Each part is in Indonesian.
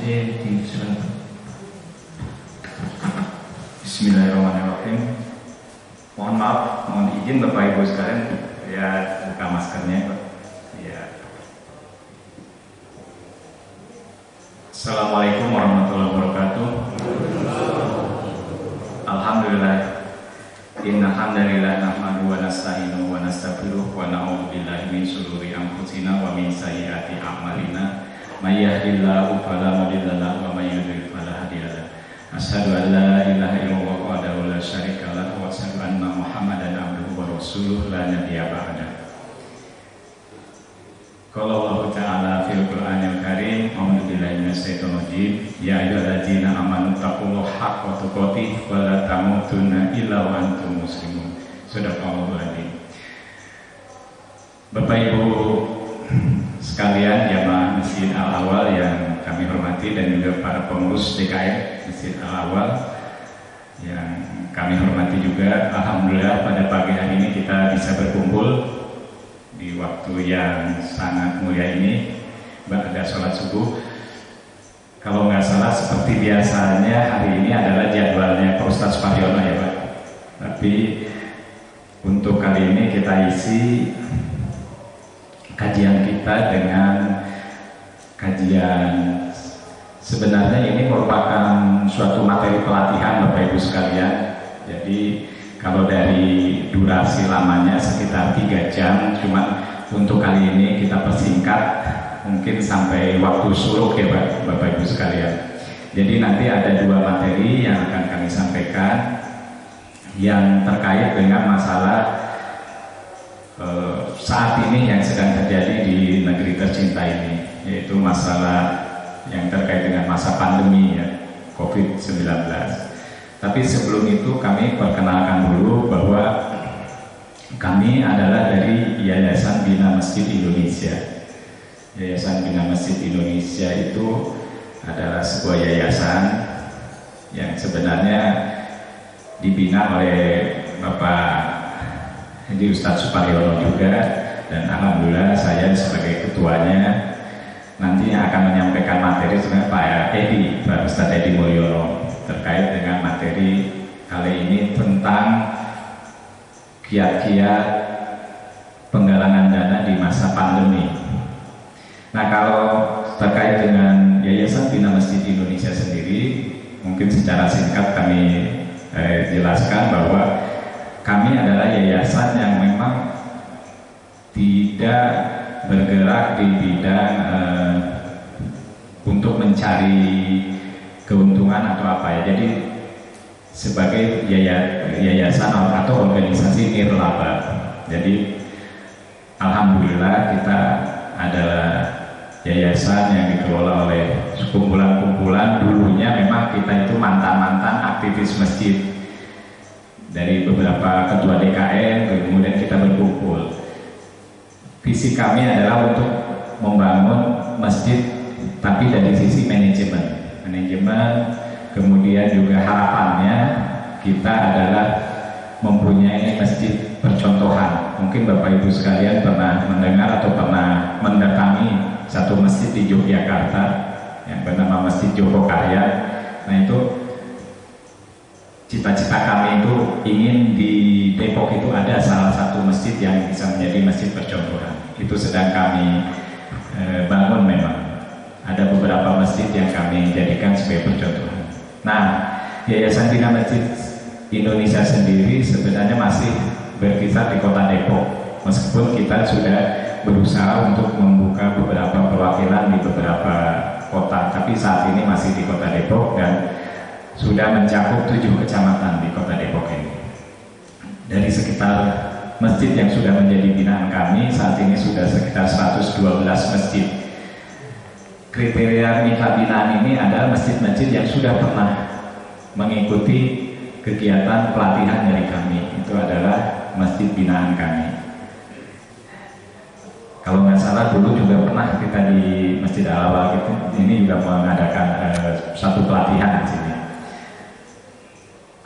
Bismillahirrahmanirrahim. Mohon maaf, mohon izin Bapak Ibu sekalian, ya buka maskernya. Ya. Assalamualaikum warahmatullahi wabarakatuh. Alhamdulillah. Innal hamdalillah nahmaduhu wa nasta'inuhu wa nastaghfiruh wa na'udzu billahi min shururi anfusina wa min sayyiati a'malina. May yahdihillahu fala mudilla lahu wa may yudlil fala hadiya lahu. Asyhadu an la ilaha illallah wahdahu la syarika lahu wa asyhadu anna Muhammadan abduhu wa rasuluh la nabiyya ba'da. Qala Allah Ta'ala fil Qur'anil Karim, a'udzu billahi minasyaitonir rajim. Ya ayyuhalladzina amanu taqullaha haqqa tuqatih wa la tamutunna illa wa antum muslimun. Shadaqallahul adzim. Bapak Ibu sekalian jamaah Masjid Al-Awwal yang kami hormati dan juga para pengurus DKM Masjid Al-Awwal yang kami hormati juga, alhamdulillah pada pagi hari ini kita bisa berkumpul di waktu yang sangat mulia ini ba'da sholat subuh. Kalau nggak salah seperti biasanya hari ini adalah jadwalnya Pak Ustadz Pariono ya Pak, tapi untuk kali ini kita isi kajian kita dengan kajian, sebenarnya ini merupakan suatu materi pelatihan Bapak Ibu sekalian. Jadi kalau dari durasi lamanya sekitar 3 jam, cuman untuk kali ini kita persingkat mungkin sampai waktu suruk ya Bapak Ibu sekalian. Jadi nanti ada 2 materi yang akan kami sampaikan yang terkait dengan masalah saat ini yang sedang terjadi di negeri tercinta ini, yaitu masalah yang terkait dengan masa pandemi ya, COVID-19. Tapi sebelum itu kami perkenalkan dulu bahwa kami adalah dari Yayasan Bina Masjid Indonesia. Yayasan Bina Masjid Indonesia itu adalah sebuah yayasan yang sebenarnya dibina oleh Bapak Haji Ustadz Supariono juga, dan alhamdulillah saya sebagai ketuanya. Nanti yang akan menyampaikan materi sebenarnya Pak Ustadz Edi Mulyono terkait dengan materi kali ini tentang kiat-kiat penggalangan dana di masa pandemi. Nah, kalau terkait dengan Yayasan Bina Masjid Indonesia sendiri, mungkin secara singkat kami jelaskan bahwa kami adalah yayasan yang memang tidak bergerak di bidang untuk mencari keuntungan atau apa ya. Jadi sebagai yayasan atau organisasi nirlaba. Jadi alhamdulillah kita adalah yayasan yang dikelola oleh kumpulan-kumpulan. Dulunya memang kita itu mantan-mantan aktivis masjid. Dari beberapa ketua DKM, kemudian kita berkumpul. Visi kami adalah untuk membangun masjid, tapi dari sisi manajemen, kemudian juga harapannya kita adalah mempunyai masjid percontohan. Mungkin Bapak Ibu sekalian pernah mendengar atau pernah mendatangi satu masjid di Yogyakarta yang bernama Masjid Jogokarya. Nah, itu cita-cita kami itu ingin di Depok itu ada salah satu masjid yang bisa menjadi masjid percontohan. Itu sedang kami bangun memang. Ada beberapa masjid yang kami jadikan sebagai percontohan. Nah, Yayasan Bina Masjid Indonesia sendiri sebenarnya masih berkisar di Kota Depok. Meskipun kita sudah berusaha untuk membuka beberapa perwakilan di beberapa kota, tapi saat ini masih di Kota Depok dan sudah mencakup 7 kecamatan di Kota Depok ini. Dari sekitar masjid yang sudah menjadi binaan kami, saat ini sudah sekitar 112 masjid. Kriteria mitra binaan ini adalah masjid-masjid yang sudah pernah mengikuti kegiatan pelatihan dari kami. Itu adalah masjid binaan kami. Kalau nggak salah dulu juga pernah kita di Masjid Al-Awwal gitu, ini juga mengadakan satu pelatihan di sini.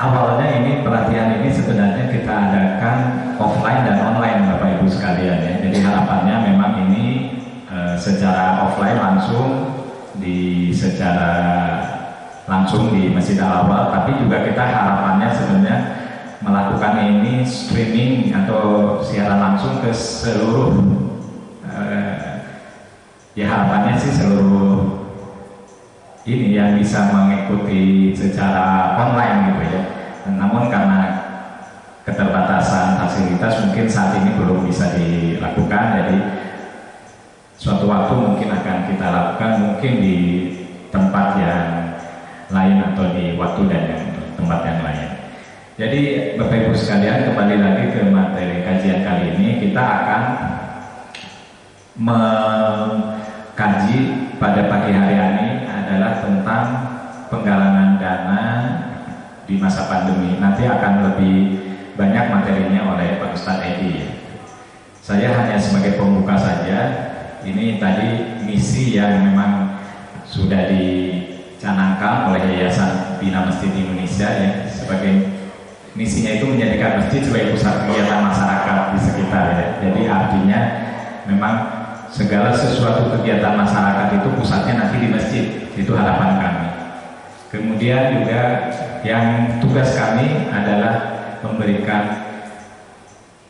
Awalnya ini pelatihan ini sebenarnya kita adakan offline dan online Bapak Ibu sekalian ya. Jadi harapannya memang ini secara offline langsung secara langsung di Masjid Al-Awwal, tapi juga kita harapannya sebenarnya melakukan ini streaming atau siaran langsung ke seluruh ya harapannya sih seluruh ini yang bisa mengikuti secara online gitu ya. Namun karena keterbatasan fasilitas mungkin saat ini belum bisa dilakukan, jadi suatu waktu mungkin akan kita lakukan, mungkin di tempat yang lain atau di waktu dan tempat yang lain. Jadi Bapak Ibu sekalian, kembali lagi ke materi kajian kali ini. Kita akan mengkaji pada pagi hari ini adalah tentang penggalangan dana di masa pandemi. Nanti akan lebih banyak materinya oleh Pak Ustadz Edi. Saya hanya sebagai pembuka saja. Ini tadi misi yang memang sudah dicanangkan oleh Yayasan Bina Masjid Indonesia ya, sebagai misinya itu menjadikan masjid sebagai pusat kegiatan masyarakat di sekitar ya. Jadi artinya memang segala sesuatu kegiatan masyarakat itu pusatnya nanti di masjid, itu harapan kami. Kemudian juga yang tugas kami adalah memberikan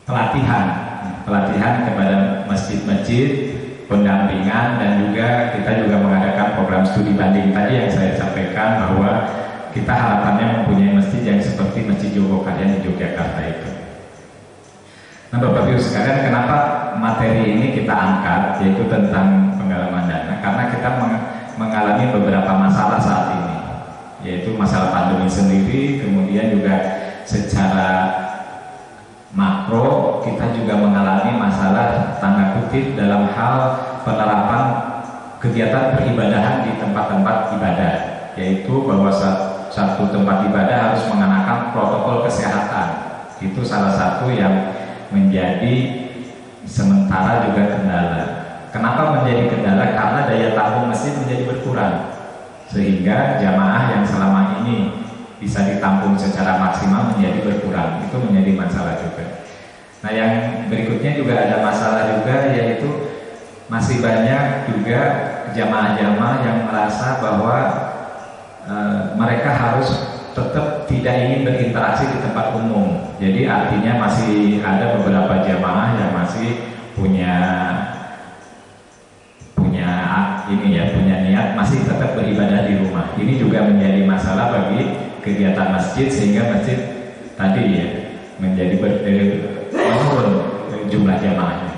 pelatihan kepada masjid-masjid, pendampingan, dan juga kita juga mengadakan program studi banding tadi yang saya sampaikan, bahwa kita harapannya mempunyai masjid yang seperti Masjid Jogokarian di Yogyakarta itu. Nah Bapak Ibu sekalian, kenapa materi ini kita angkat, yaitu tentang penggalangan dana? Karena kita mengalami beberapa masalah saat ini, yaitu masalah pandemi sendiri, kemudian juga secara makro kita juga mengalami masalah tanda kutip dalam hal penerapan kegiatan peribadahan di tempat-tempat ibadah, yaitu bahwa satu tempat ibadah harus mengenakan protokol kesehatan. Itu salah satu yang menjadi sementara juga kendala. Kenapa menjadi kendala? Karena daya tampung masjid menjadi berkurang, sehingga jamaah yang selama ini bisa ditampung secara maksimal menjadi berkurang. Itu menjadi masalah juga. Nah yang berikutnya juga ada masalah juga, yaitu masih banyak juga jamaah-jamaah yang merasa bahwa mereka harus tetap tidak ingin berinteraksi di tempat umum. Jadi artinya masih ada beberapa jamaah yang masih punya niat masih tetap beribadah di rumah. Ini juga menjadi masalah bagi kegiatan masjid, sehingga masjid tadi ya menjadi menurun jumlah jamaahnya.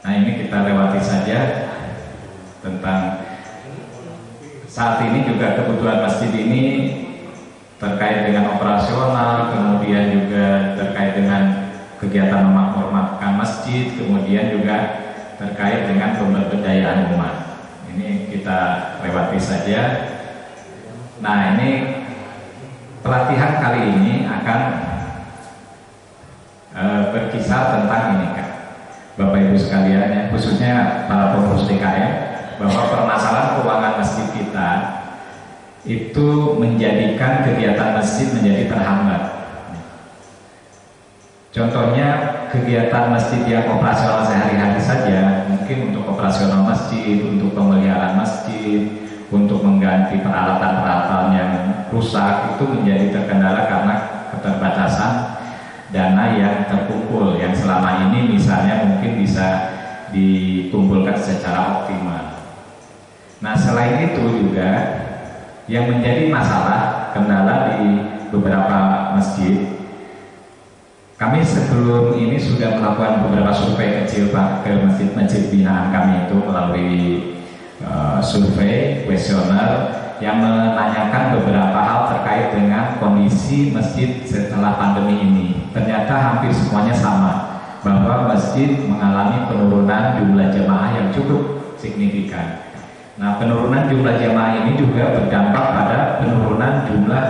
Nah ini kita lewati saja tentang saat ini juga kebutuhan masjid ini terkait dengan operasional, kemudian juga terkait dengan kegiatan memakmurkan masjid, kemudian juga terkait dengan pemberdayaan umat. Ini kita lewati saja. Nah ini pelatihan kali ini akan berkisar tentang ini kan, Bapak Ibu sekalian ya, khususnya para pengurus DKM, bahwa permasalahan keuangan masjid kita itu menjadikan kegiatan masjid menjadi terhambat. Contohnya kegiatan masjid yang operasional sehari-hari saja, mungkin untuk operasional masjid, untuk pemeliharaan masjid, untuk mengganti peralatan-peralatan yang rusak, itu menjadi terkendala karena keterbatasan dana yang terkumpul, yang selama ini misalnya mungkin bisa dikumpulkan secara optimal. Nah selain itu juga yang menjadi masalah kendala di beberapa masjid, kami sebelum ini sudah melakukan beberapa survei kecil Pak ke masjid-masjid binaan kami itu melalui survei kuesioner yang menanyakan beberapa hal terkait dengan kondisi masjid setelah pandemi ini. Ternyata hampir semuanya sama, bahwa masjid mengalami penurunan jumlah jamaah yang cukup signifikan. Nah penurunan jumlah jamaah ini juga berdampak pada penurunan jumlah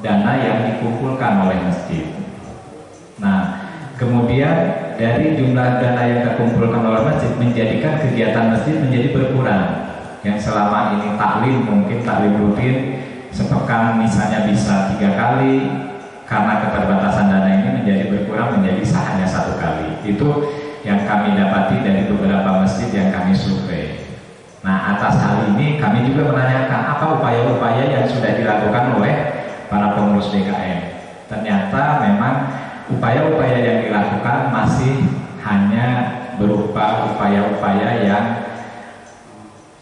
dana yang dikumpulkan oleh masjid. Nah kemudian dari jumlah dana yang dikumpulkan oleh masjid menjadikan kegiatan masjid menjadi berkurang. Yang selama ini taklim, mungkin taklim rutin sepekan misalnya bisa 3 kali, karena keterbatasan dana ini menjadi berkurang menjadi hanya 1 kali. Itu yang kami dapati dari beberapa masjid yang kami survei. Nah, atas hal ini kami juga menanyakan apa upaya-upaya yang sudah dilakukan oleh para pengurus DKM. Ternyata memang upaya-upaya yang dilakukan masih hanya berupa upaya-upaya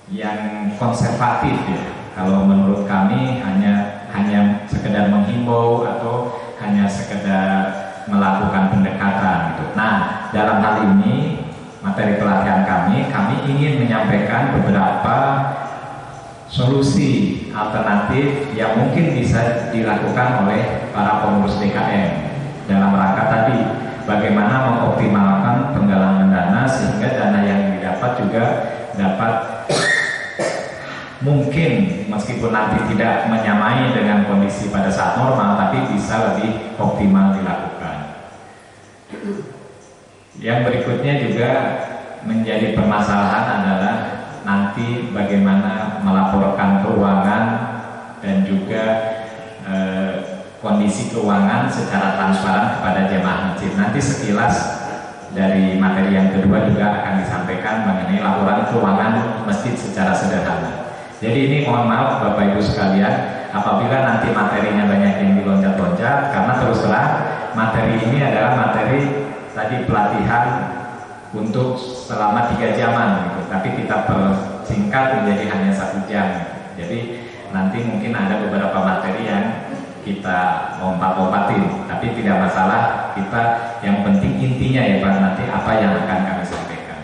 yang konservatif ya. Kalau menurut kami hanya sekedar menghimbau atau hanya sekedar melakukan pendekatan gitu. Nah, dalam hal ini materi pelatihan kami ingin menyampaikan beberapa solusi alternatif yang mungkin bisa dilakukan oleh para pengurus DKM dalam rangka tadi bagaimana mengoptimalkan penggalangan dana sehingga dana yang didapat juga dapat mungkin meskipun nanti tidak menyamai dengan kondisi pada saat normal tapi bisa lebih optimal dilakukan. Yang berikutnya juga menjadi permasalahan adalah nanti bagaimana melaporkan keuangan dan juga kondisi keuangan secara transparan kepada jemaah masjid. Nanti sekilas dari materi yang kedua juga akan disampaikan mengenai laporan keuangan masjid secara sederhana. Jadi ini mohon maaf Bapak Ibu sekalian, apabila nanti materinya banyak yang diloncat-loncat, karena terus terang materi ini adalah materi tadi pelatihan untuk selama 3 jaman gitu. Tapi kita persingkat menjadi hanya 1 jam gitu. Jadi nanti mungkin ada beberapa materi yang kita lompat-lompatin, tapi tidak masalah, kita yang penting intinya ya Pak, nanti apa yang akan kami sampaikan.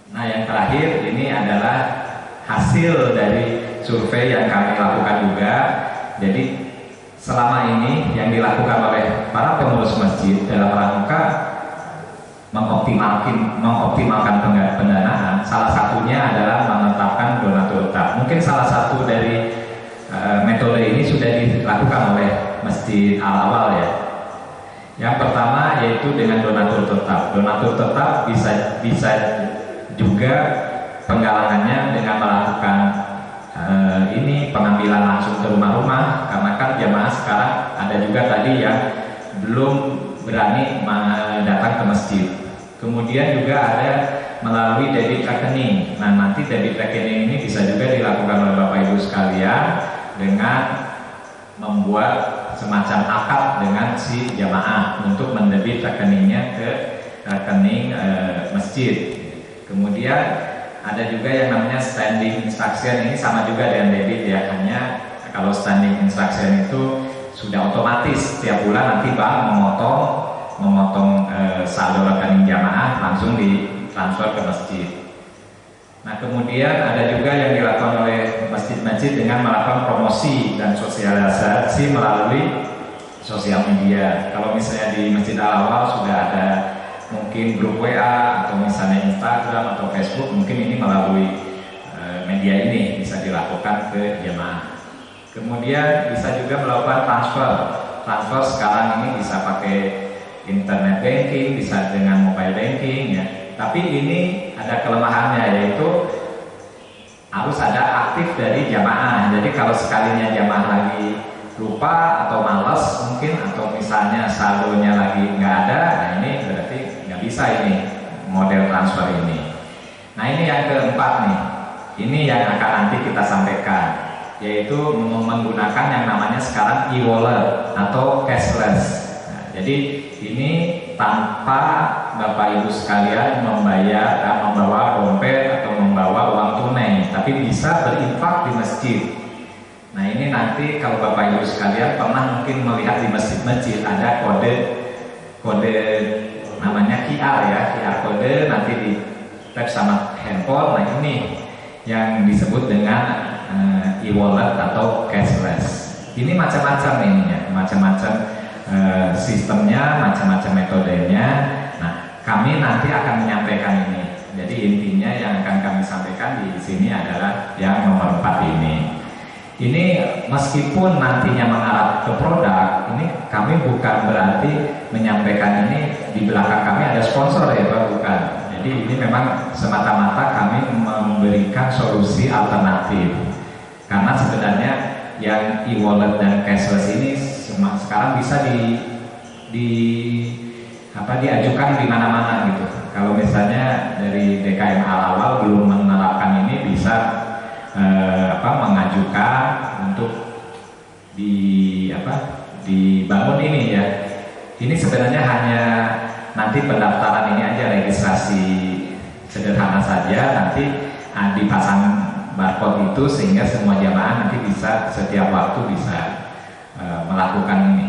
Nah, yang terakhir ini adalah hasil dari survei yang kami lakukan juga. Jadi selama ini yang dilakukan oleh para pengurus masjid dalam rangka mengoptimalkan pendanaan, salah satunya adalah menetapkan donatur tetap. Mungkin salah satu dari metode ini sudah dilakukan oleh Masjid Al-Awal ya. Yang pertama yaitu dengan donatur tetap. Donatur tetap bisa juga penggalangannya dengan melakukan ini pengambilan langsung ke rumah-rumah, karena kan jamaah sekarang ada juga tadi yang belum berani datang ke masjid. Kemudian juga ada melalui debit rekening. Nah, nanti debit rekening ini bisa juga dilakukan oleh Bapak Ibu sekalian dengan membuat semacam akad dengan si jamaah untuk mendebit rekeningnya ke rekening masjid. Kemudian ada juga yang namanya standing instruction, ini sama juga dengan debit ya, hanya kalau standing instruction itu sudah otomatis setiap bulan nanti bank memotong saldo rekening jamaah langsung ditransfer ke masjid. Nah, kemudian ada juga yang dilakukan oleh masjid-masjid dengan melakukan promosi dan sosialisasi melalui sosial media. Kalau misalnya di Masjid Al-Awal sudah ada mungkin grup WA atau misalnya Instagram atau Facebook, mungkin ini melalui media ini bisa dilakukan ke jemaah. Kemudian bisa juga melakukan transfer sekarang ini bisa pakai internet banking, bisa dengan mobile banking ya. Tapi ini ada kelemahannya, yaitu harus ada aktif dari jamaah. Jadi kalau sekalinya jamaah lagi lupa atau malas mungkin, atau misalnya saldonya lagi nggak ada, nah ini berarti nggak bisa ini model transfer ini. Nah, ini yang keempat nih, ini yang akan nanti kita sampaikan, yaitu menggunakan yang namanya sekarang e-wallet atau cashless. Nah, jadi ini tanpa Bapak Ibu sekalian membawa dompet atau membawa uang tunai, tapi bisa berinfak di masjid. Nah, ini nanti kalau Bapak Ibu sekalian pernah mungkin melihat di masjid-masjid ada kode namanya QR ya, QR kode nanti di tap sama handphone. Nah, ini yang disebut dengan e-wallet atau cashless. Ini macam-macam ininya, macam-macam sistemnya, macam-macam metodenya. Nah, kami nanti akan menyampaikan ini. Jadi intinya yang akan kami sampaikan di sini adalah yang nomor 4 ini. Ini meskipun nantinya mengarah ke produk, ini kami bukan berarti menyampaikan ini di belakang kami ada sponsor ya Pak, bukan. Jadi ini memang semata-mata kami memberikan solusi alternatif. Karena sebenarnya yang e-wallet dan cashless ini sekarang bisa diajukan di mana-mana gitu. Kalau misalnya dari DKM awal belum menerapkan ini, bisa mengajukan untuk dibangun ini ya. Ini sebenarnya hanya nanti pendaftaran ini aja, registrasi sederhana saja, nanti dipasang barcode itu sehingga semua jamaah nanti bisa setiap waktu bisa melakukan ini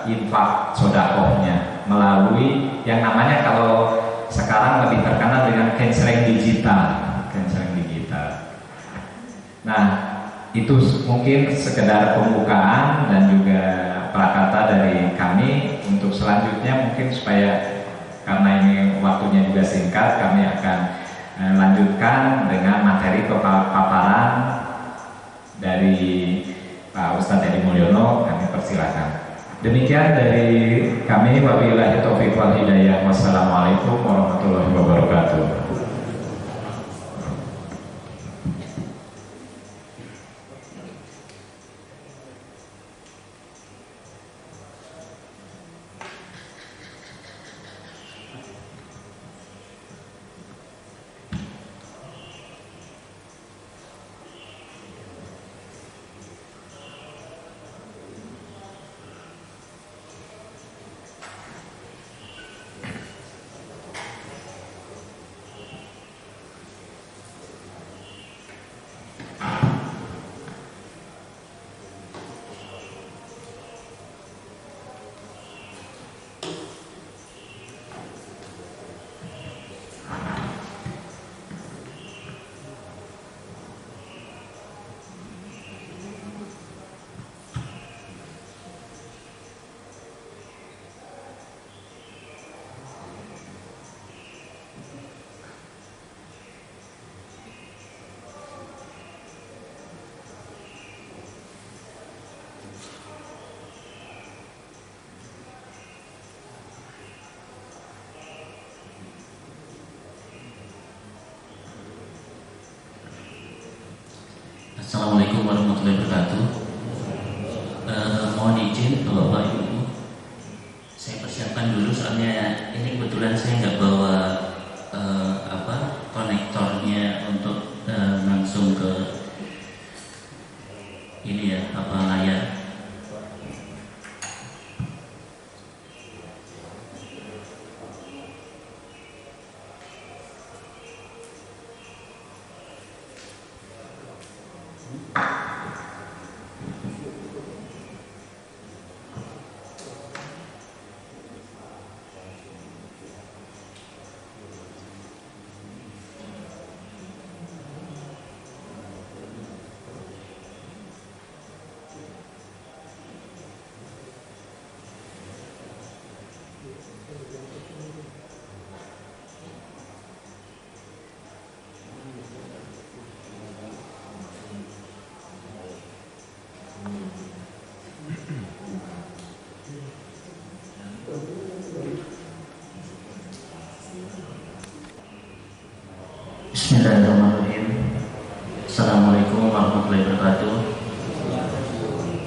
infak sodakohnya melalui yang namanya, kalau sekarang lebih terkenal dengan canceling digital. Nah, itu mungkin sekedar pembukaan dan juga prakata dari kami. Untuk selanjutnya mungkin supaya, karena ini waktunya juga singkat, kami akan lanjutkan dengan materi paparan dari Pak Ustadz Edi Mulyono. Kami persilakan. Demikian dari kami, wabillahi taufiq wal hidayah. Wassalamualaikum warahmatullahi wabarakatuh. Assalamualaikum warahmatullahi wabarakatuh. Mohon izin Bapak Ibu, saya persiapkan dulu soalnya ini kebetulan saya nggak bawa konektornya untuk langsung ke ini ya, layar. Bismillahirrahmanirrahim. Assalamualaikum warahmatullahi wabarakatuh.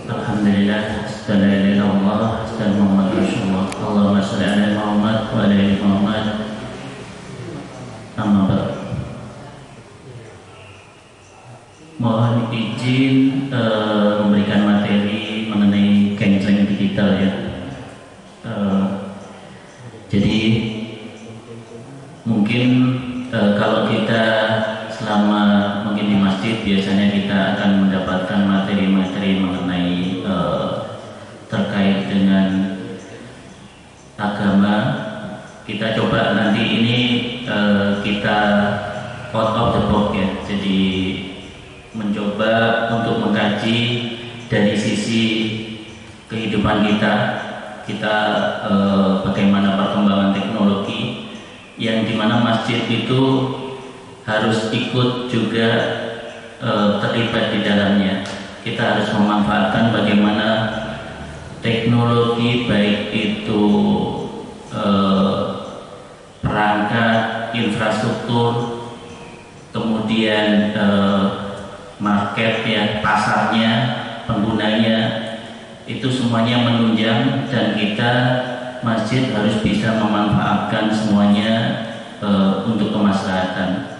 Alhamdulillah, astagfirullah, Muhammad Rasulullah. Allahumma sholli ala Muhammad wa ala ali Muhammad. Amma ba'd. Mohon izin memberikan materi mengenai canceling digital ya. Jadi mungkin kalau kita selama mungkin di masjid biasanya kita akan mendapatkan materi-materi mengenai terkait dengan agama. Kita coba nanti ini kita out of the box ya. Jadi mencoba untuk mengkaji dari sisi kehidupan kita bagaimana perkembangan teknologi, yang dimana masjid itu harus ikut juga terlibat di dalamnya. Kita harus memanfaatkan bagaimana teknologi, baik itu perangkat, infrastruktur, kemudian market ya, pasarnya, penggunanya, itu semuanya menunjang dan kita masjid harus bisa memanfaatkan semuanya untuk kemaslahatan.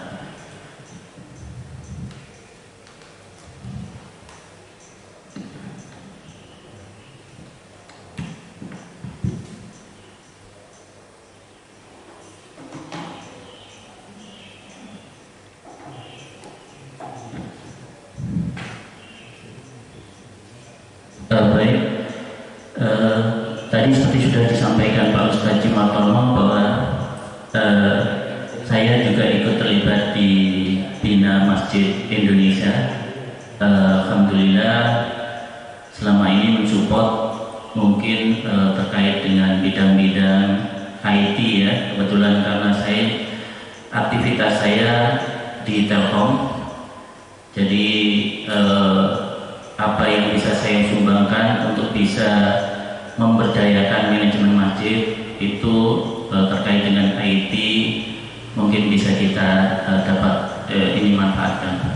Baik, tadi seperti sudah disampaikan Pak Ustadz Jimartono bahwa saya juga ikut terlibat di Bina Masjid Indonesia. Alhamdulillah selama ini mensupport mungkin terkait dengan bidang-bidang IT ya. Kebetulan karena aktivitas saya di Telkom, jadi apa yang bisa saya sumbangkan untuk bisa memberdayakan manajemen masjid itu terkait dengan IT mungkin bisa kita dapat ini manfaatkan.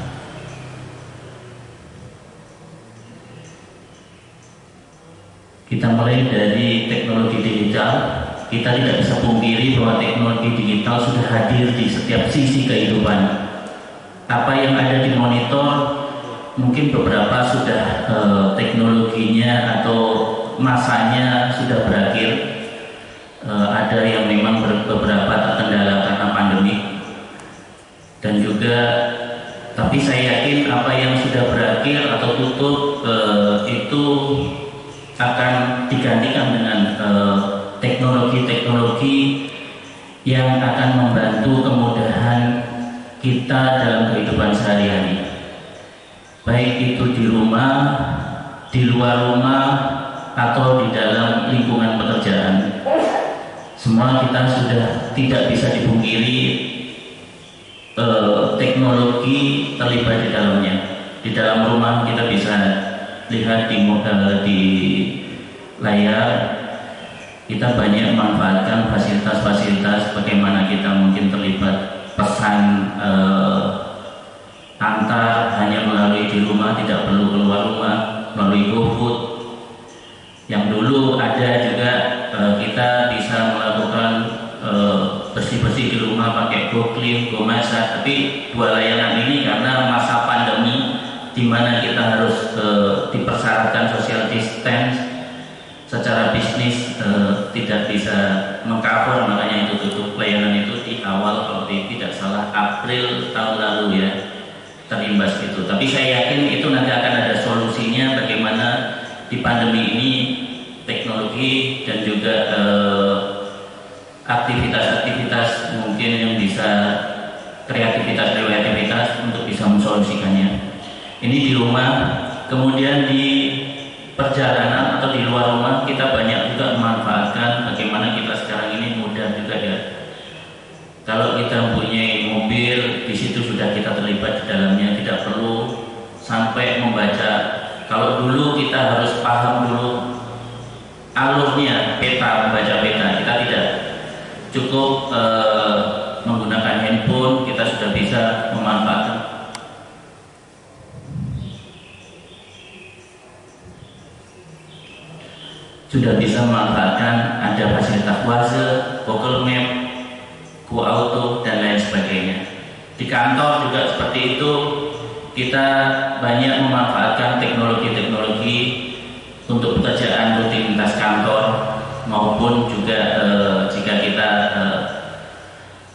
Kita mulai dari teknologi digital. Kita tidak bisa pungkiri bahwa teknologi digital sudah hadir di setiap sisi kehidupan. Apa yang ada di monitor mungkin beberapa sudah teknologinya atau masanya sudah berakhir, ada yang memang beberapa terkendala karena pandemi, dan juga tapi saya yakin apa yang sudah berakhir atau tutup itu akan digantikan dengan teknologi-teknologi yang akan membantu kemudahan kita dalam kehidupan sehari-hari, baik itu di rumah, di luar rumah, atau di dalam lingkungan pekerjaan. Semua kita sudah tidak bisa dipungkiri teknologi terlibat di dalamnya. Di dalam rumah kita bisa lihat di layar, kita banyak memanfaatkan fasilitas-fasilitas bagaimana kita mungkin terlibat pesan antar hanya melalui di rumah, tidak perlu keluar rumah, melalui GoFood. Yang dulu ada juga kita bisa melakukan bersih-bersih di rumah pakai GoClean, GoMasak, tapi dua layanan ini karena masa pandemi di mana kita harus dipersyaratkan social distance secara bisnis tidak bisa mengcover, makanya itu tutup layanan itu di awal kalau tidak salah April tahun lalu ya, terimbas itu. Tapi saya yakin itu nanti akan ada solusinya bagaimana di pandemi ini teknologi dan juga aktivitas-aktivitas mungkin yang bisa kreativitas untuk bisa mensolusikannya. Ini di rumah, kemudian di perjalanan atau di luar rumah kita banyak juga memanfaatkan bagaimana kita sekarang ini mudah juga ya. Kalau kita mempunyai mobil, di situ sudah kita terlibat di dalamnya, tidak perlu sampai membaca. Kalau dulu kita harus paham dulu alurnya, membaca peta, kita tidak cukup menggunakan handphone, kita sudah bisa memanfaatkan. Sudah bisa memanfaatkan ada fasilitas Waze, Google Map, Go Auto dan lain sebagainya. Di kantor juga seperti itu, kita banyak memanfaatkan teknologi-teknologi untuk pekerjaan rutinitas kantor maupun juga jika kita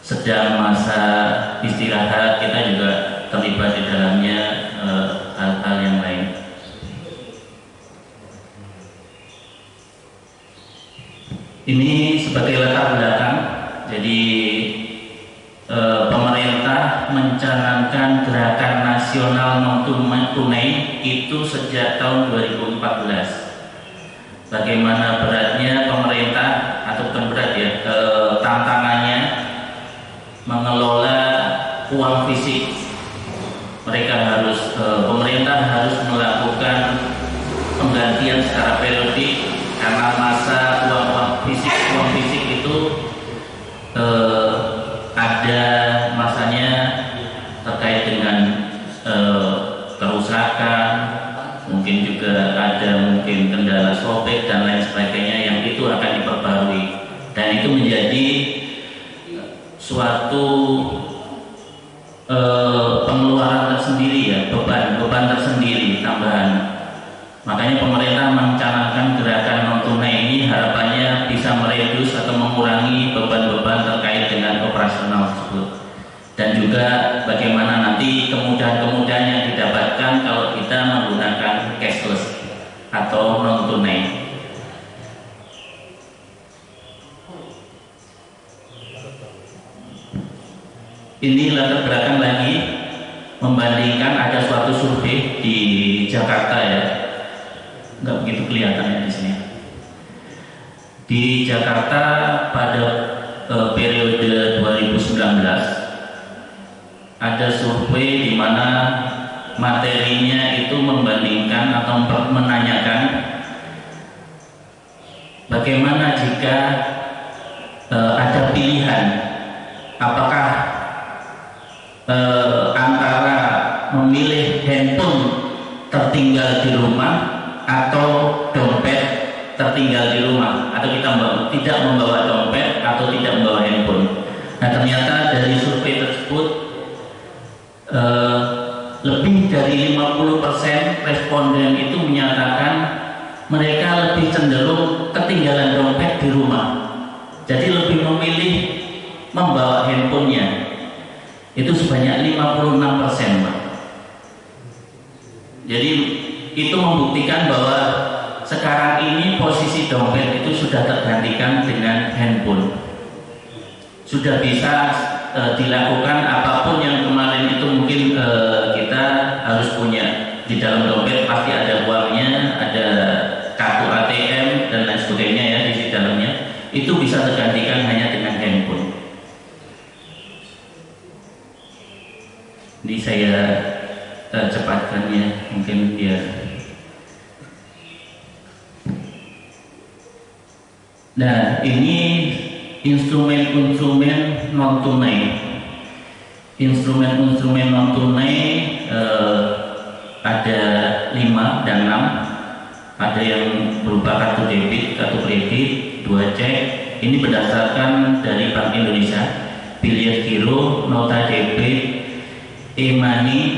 sedang masa istirahat kita juga terlibat di dalamnya hal-hal yang lain. Ini sebagai latar belakang, jadi pemerintah mencanangkan gerakan nasional non tunai itu sejak tahun 2014. Bagaimana beratnya pemerintah, atau bukan berat ya, tantangannya mengelola uang fisik. Pemerintah harus melakukan penggantian secara periodik karena masa uang fisik itu ada masanya terkait dengan kerusakan, mungkin juga ada kendala sobek dan lain sebagainya yang itu akan diperbarui. itu menjadi suatu pengeluaran tersendiri ya, beban tersendiri tambahan. Makanya pemerintah mencanangkan gerakan non tunai ini harapannya bisa meredus atau mengurangi beban-beban terkait dengan operasional tersebut. Dan juga bagaimana nanti kemudahan-kemudahan yang didapatkan kalau kita menggunakan cashless atau non tunai. Ini latar belakang lagi membandingkan ada suatu survei di Jakarta ya, nggak begitu kelihatan ya di sini. Di Jakarta pada periode 2019 ada survei di mana materinya itu membandingkan atau menanyakan bagaimana jika ada pilihan, apakah antara memilih handphone tertinggal di rumah atau dompet tertinggal di rumah, atau kita tidak membawa dompet atau tidak membawa handphone. Nah, ternyata dari survei tersebut lebih dari 50% responden itu menyatakan mereka lebih cenderung ketinggalan dompet di rumah, jadi lebih memilih membawa handphonenya. Itu sebanyak 56%, Pak. Jadi itu membuktikan bahwa sekarang ini posisi dompet itu sudah tergantikan dengan handphone. Sudah bisa dilakukan apapun yang kemarin itu mungkin kita harus punya. Di dalam dompet pasti ada uangnya, ada kartu ATM dan lain sebagainya ya di dalamnya. Itu bisa tergantikan hanya dengan handphone. Ini saya cepatkan ya, mungkin biar. Nah, ini instrumen-instrumen non tunai. Instrumen-instrumen non tunai ada 5 dan 6. Ada yang berupa kartu debit, kartu kredit, 2 cek. Ini berdasarkan dari Bank Indonesia, biliet giro, nota debit, e-money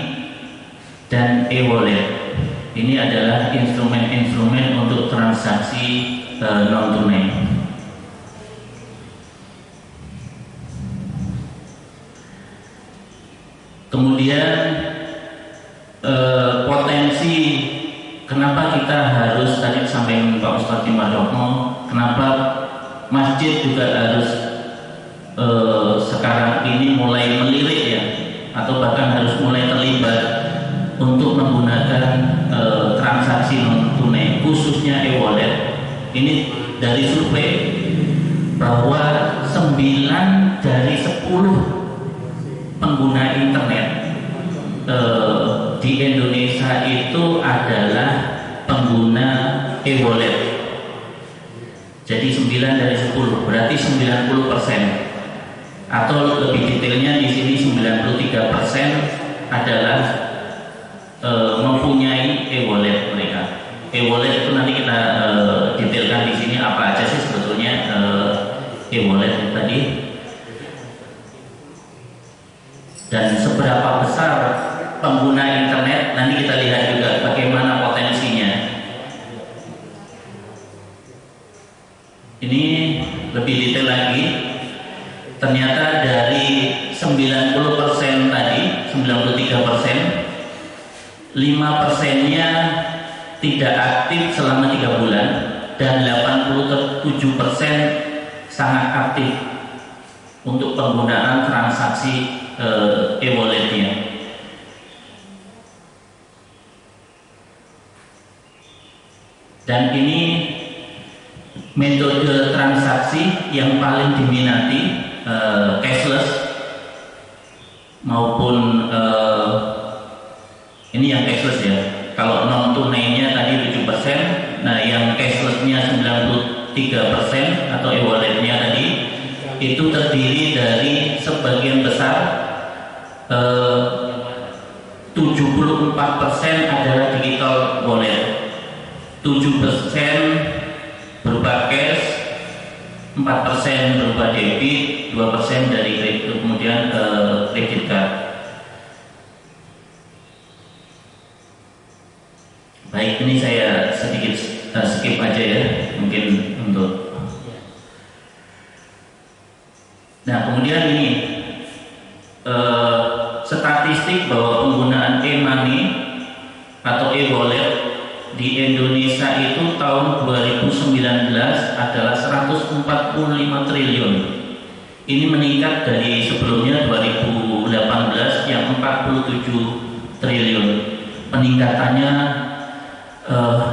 dan e-wallet. Ini adalah instrumen-instrumen untuk transaksi non tunai. Kemudian potensi kenapa kita harus, tadi disampaikan Pak Ustadz Timadokno, kenapa masjid juga harus sekarang ini mulai melirik ya, atau bahkan harus mulai terlibat untuk menggunakan transaksi non tunai, khususnya e-wallet. Ini dari survei bahwa 9 dari 10 pengguna internet di Indonesia itu adalah pengguna e-wallet. Jadi 9 dari 10 berarti 90%. Atau lebih detailnya di sini 93% adalah mempunyai e-wallet mereka. E-wallet itu nanti kita detailkan di sini apa aja sih sebetulnya e-wallet tadi, dan seberapa besar pengguna internet nanti kita lihat juga bagaimana potensinya. Ini lebih detail lagi. Ternyata dari 90% tadi, 93%, 5%-nya tidak aktif selama 3 bulan dan 87% sangat aktif untuk penggunaan transaksi e-walletnya. Dan ini metode transaksi yang paling diminati, cashless maupun ini yang cashless ya. Kalau non tunainya tadi 7%, nah yang cashlessnya 93% atau e-walletnya tadi itu terdiri dari sebagian besar 74% adalah digital wallet, 7% berupa cash, 14% 4% berupa debit, 2% dari kredit, kemudian kredit card. Baik, ini saya sedikit skip aja ya, mungkin untuk. Nah, kemudian ini statistik bahwa penggunaan e-money atau e-wallet di Indonesia itu tahun 2019 adalah 145 triliun. Ini meningkat dari sebelumnya 2018 yang 47 triliun. Peningkatannya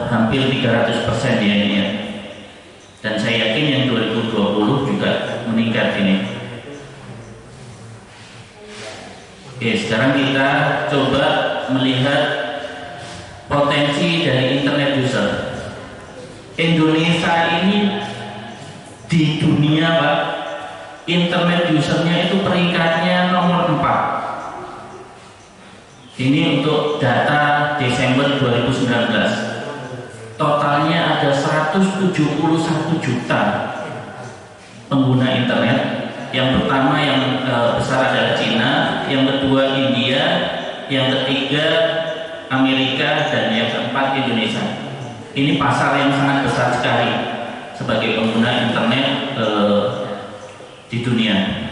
hampir 300% ya ini ya. Dan saya yakin yang 2020 juga meningkat ini. Oke, sekarang kita coba melihat potensi dari internet user. Indonesia ini di dunia, Pak, internet usernya itu peringkatnya nomor 4. Ini untuk data Desember 2019. Totalnya ada 171 juta pengguna internet. Yang pertama yang besar adalah Cina, yang kedua India, yang ketiga Amerika, dan yang keempat Indonesia. Ini pasar yang sangat besar sekali sebagai pengguna internet di dunia.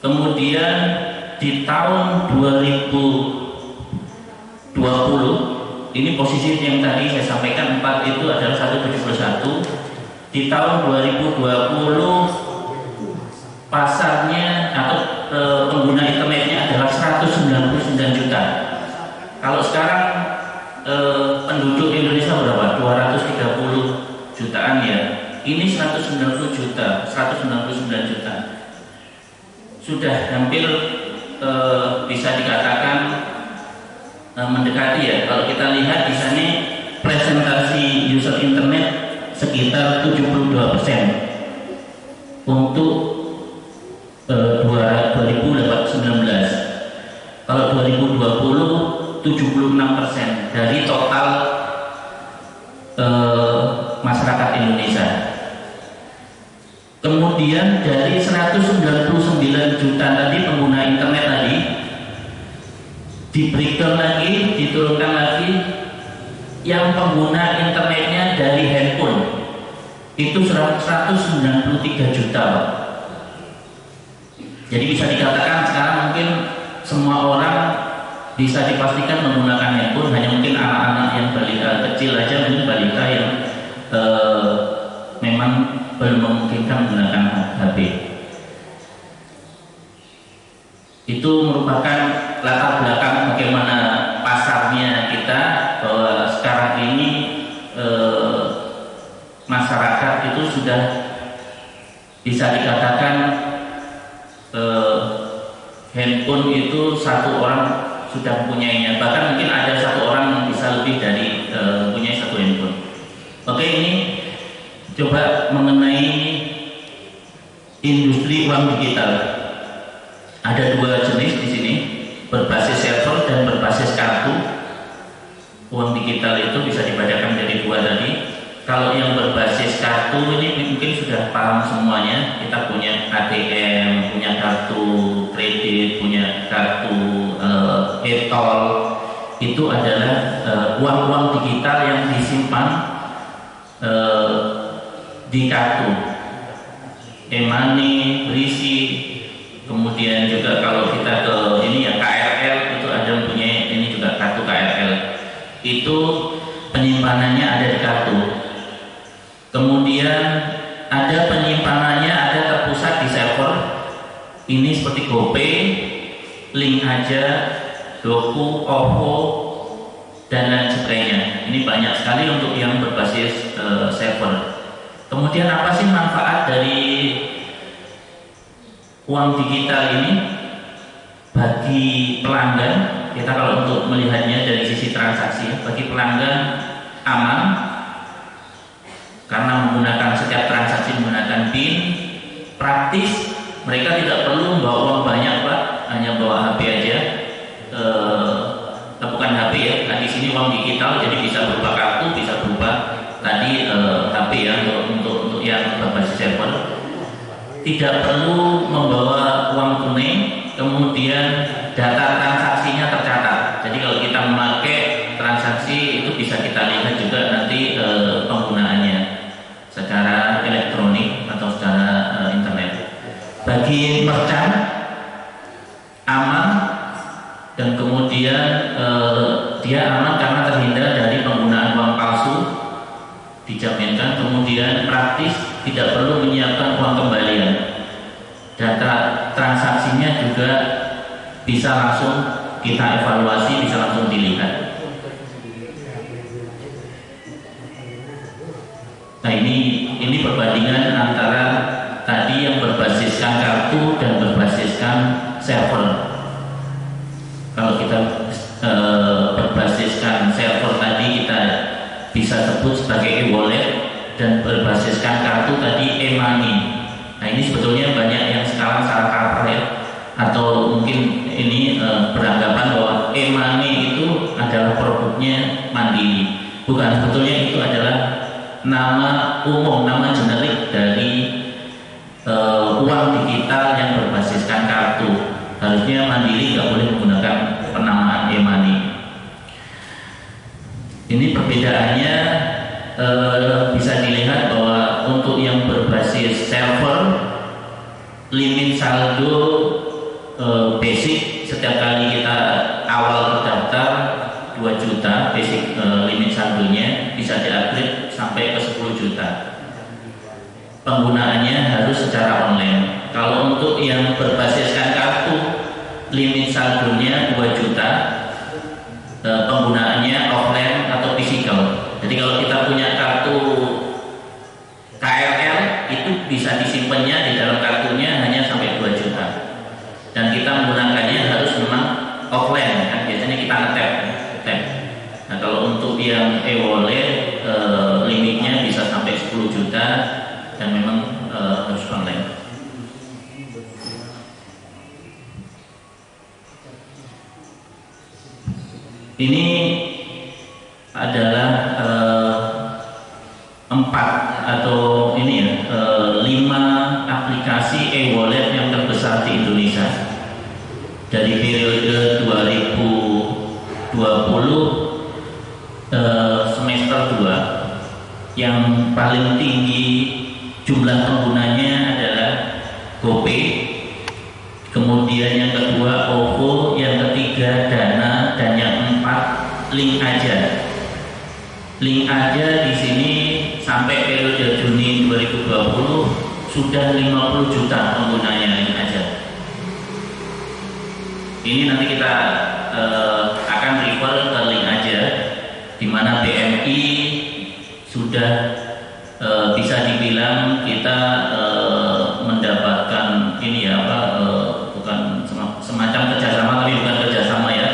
Kemudian di tahun 2020, ini posisi yang tadi saya sampaikan 4 itu adalah 171. Di tahun 2020 pasarnya atau pengguna internetnya adalah 199 juta. Kalau sekarang penduduk Indonesia berapa? 230 jutaan ya. Ini 199 juta. Sudah hampir bisa dikatakan mendekati ya. Kalau kita lihat di sini presentasi user internet sekitar 72% untuk 2019. Kalau 2020 76% dari total masyarakat Indonesia. Kemudian dari 199 juta tadi pengguna internet tadi, di breakdown lagi, diturunkan lagi yang pengguna internetnya dari handphone itu 193 juta, Pak. Jadi bisa dikatakan sekarang mungkin semua orang bisa dipastikan menggunakan handphone, hanya mungkin anak-anak yang kecil aja, mungkin balita yang memang belum memungkinkan menggunakan HP. Itu merupakan latar belakang bagaimana pasarnya kita, bahwa sekarang ini masyarakat itu sudah bisa dikatakan handphone itu satu orang sudah mempunyainya, bahkan mungkin ada satu orang yang bisa lebih dari mempunyai satu handphone. Oke, ini coba mengenai industri uang digital. Ada dua jenis di sini, berbasis server dan berbasis kartu. Uang digital itu bisa dibedakan dari dua tadi. Kalau yang berbasis kartu ini mungkin sudah paham semuanya. Kita punya ATM, punya kartu kredit, punya kartu e-tol. Itu adalah uang-uang digital yang disimpan di kartu. E-money, berisi. Kemudian juga kalau kita ke ini ya KRL, itu ada punya ini juga kartu KRL. Itu penyimpanannya ada di kartu. Kemudian ada penyimpanannya ada terpusat di server. Ini seperti GoPay, Link Aja, Doku, OVO, dan lain sebagainya. Ini banyak sekali untuk yang berbasis server. Kemudian apa sih manfaat dari uang digital ini bagi pelanggan? Kita kalau untuk melihatnya dari sisi transaksi, bagi pelanggan aman karena menggunakan setiap transaksi menggunakan PIN, praktis, mereka tidak perlu membawa uang banyak, Pak, hanya bawa HP aja. Bukan HP ya, nah di sini uang digital, jadi bisa berupa kartu, bisa berupa tadi HP ya untuk yang berbasis server tidak perlu membawa uang tunai, kemudian data transaksinya tercatat. Jadi kalau kita memakai transaksi itu bisa kita lihat juga nanti penggunaannya secara elektronik atau secara internet. Bagi merchant aman, dan kemudian dia aman karena terhindar dari penggunaan uang palsu, dijaminkan. Kemudian praktis, tidak perlu menyiapkan uang kembalian. Data transaksinya juga bisa langsung kita evaluasi, bisa langsung dilihat. Nah ini perbandingan antara tadi yang berbasiskan kartu dan berbasiskan server. Kalau kita berbasiskan server tadi kita bisa sebut sebagai e-wallet, dan berbasiskan kartu tadi e-money. Nah ini sebetulnya banyak yang sekarang salah kaprah ya, atau mungkin ini beranggapan bahwa e-money itu adalah produknya Mandiri. Bukan, sebetulnya itu adalah nama umum, nama generik dari uang digital yang berbasiskan kartu. Harusnya Mandiri nggak boleh menggunakan penamaan e-money. Ini perbedaannya bisa dilihat bahwa untuk yang berbasis server, limit saldo basic setiap kali kita awal terdaftar 2 juta basic limit saldonya, bisa di-upgrade sampai ke 10 juta. Penggunaannya harus secara online. Kalau untuk yang berbasiskan kartu, limit saldonya 2 juta, penggunaannya offline atau physical. Jadi kalau kita punya kartu KRL, itu bisa disimpannya di dalam kartunya hanya sampai 2 juta. Dan kita menggunakannya harus memang offline, kan biasanya kita ngetap. Nah kalau untuk yang e-wallet, limitnya bisa sampai 10 juta dan memang harus online. Ini adalah 5 aplikasi e-wallet yang terbesar di Indonesia dari periode 2020 semester 2. Yang paling tinggi jumlah penggunanya adalah GoPay, kemudian yang kedua OVO, yang ketiga Dana, dan yang 4 Link Aja. Link Aja di sini sampai periode Juni 2020 sudah 50 juta penggunanya Link Aja. Ini nanti kita akan refer ke Link Aja, di mana BMI sudah bisa dibilang kita mendapatkan ini ya bukan semacam kerjasama, tapi bukan kerjasama ya.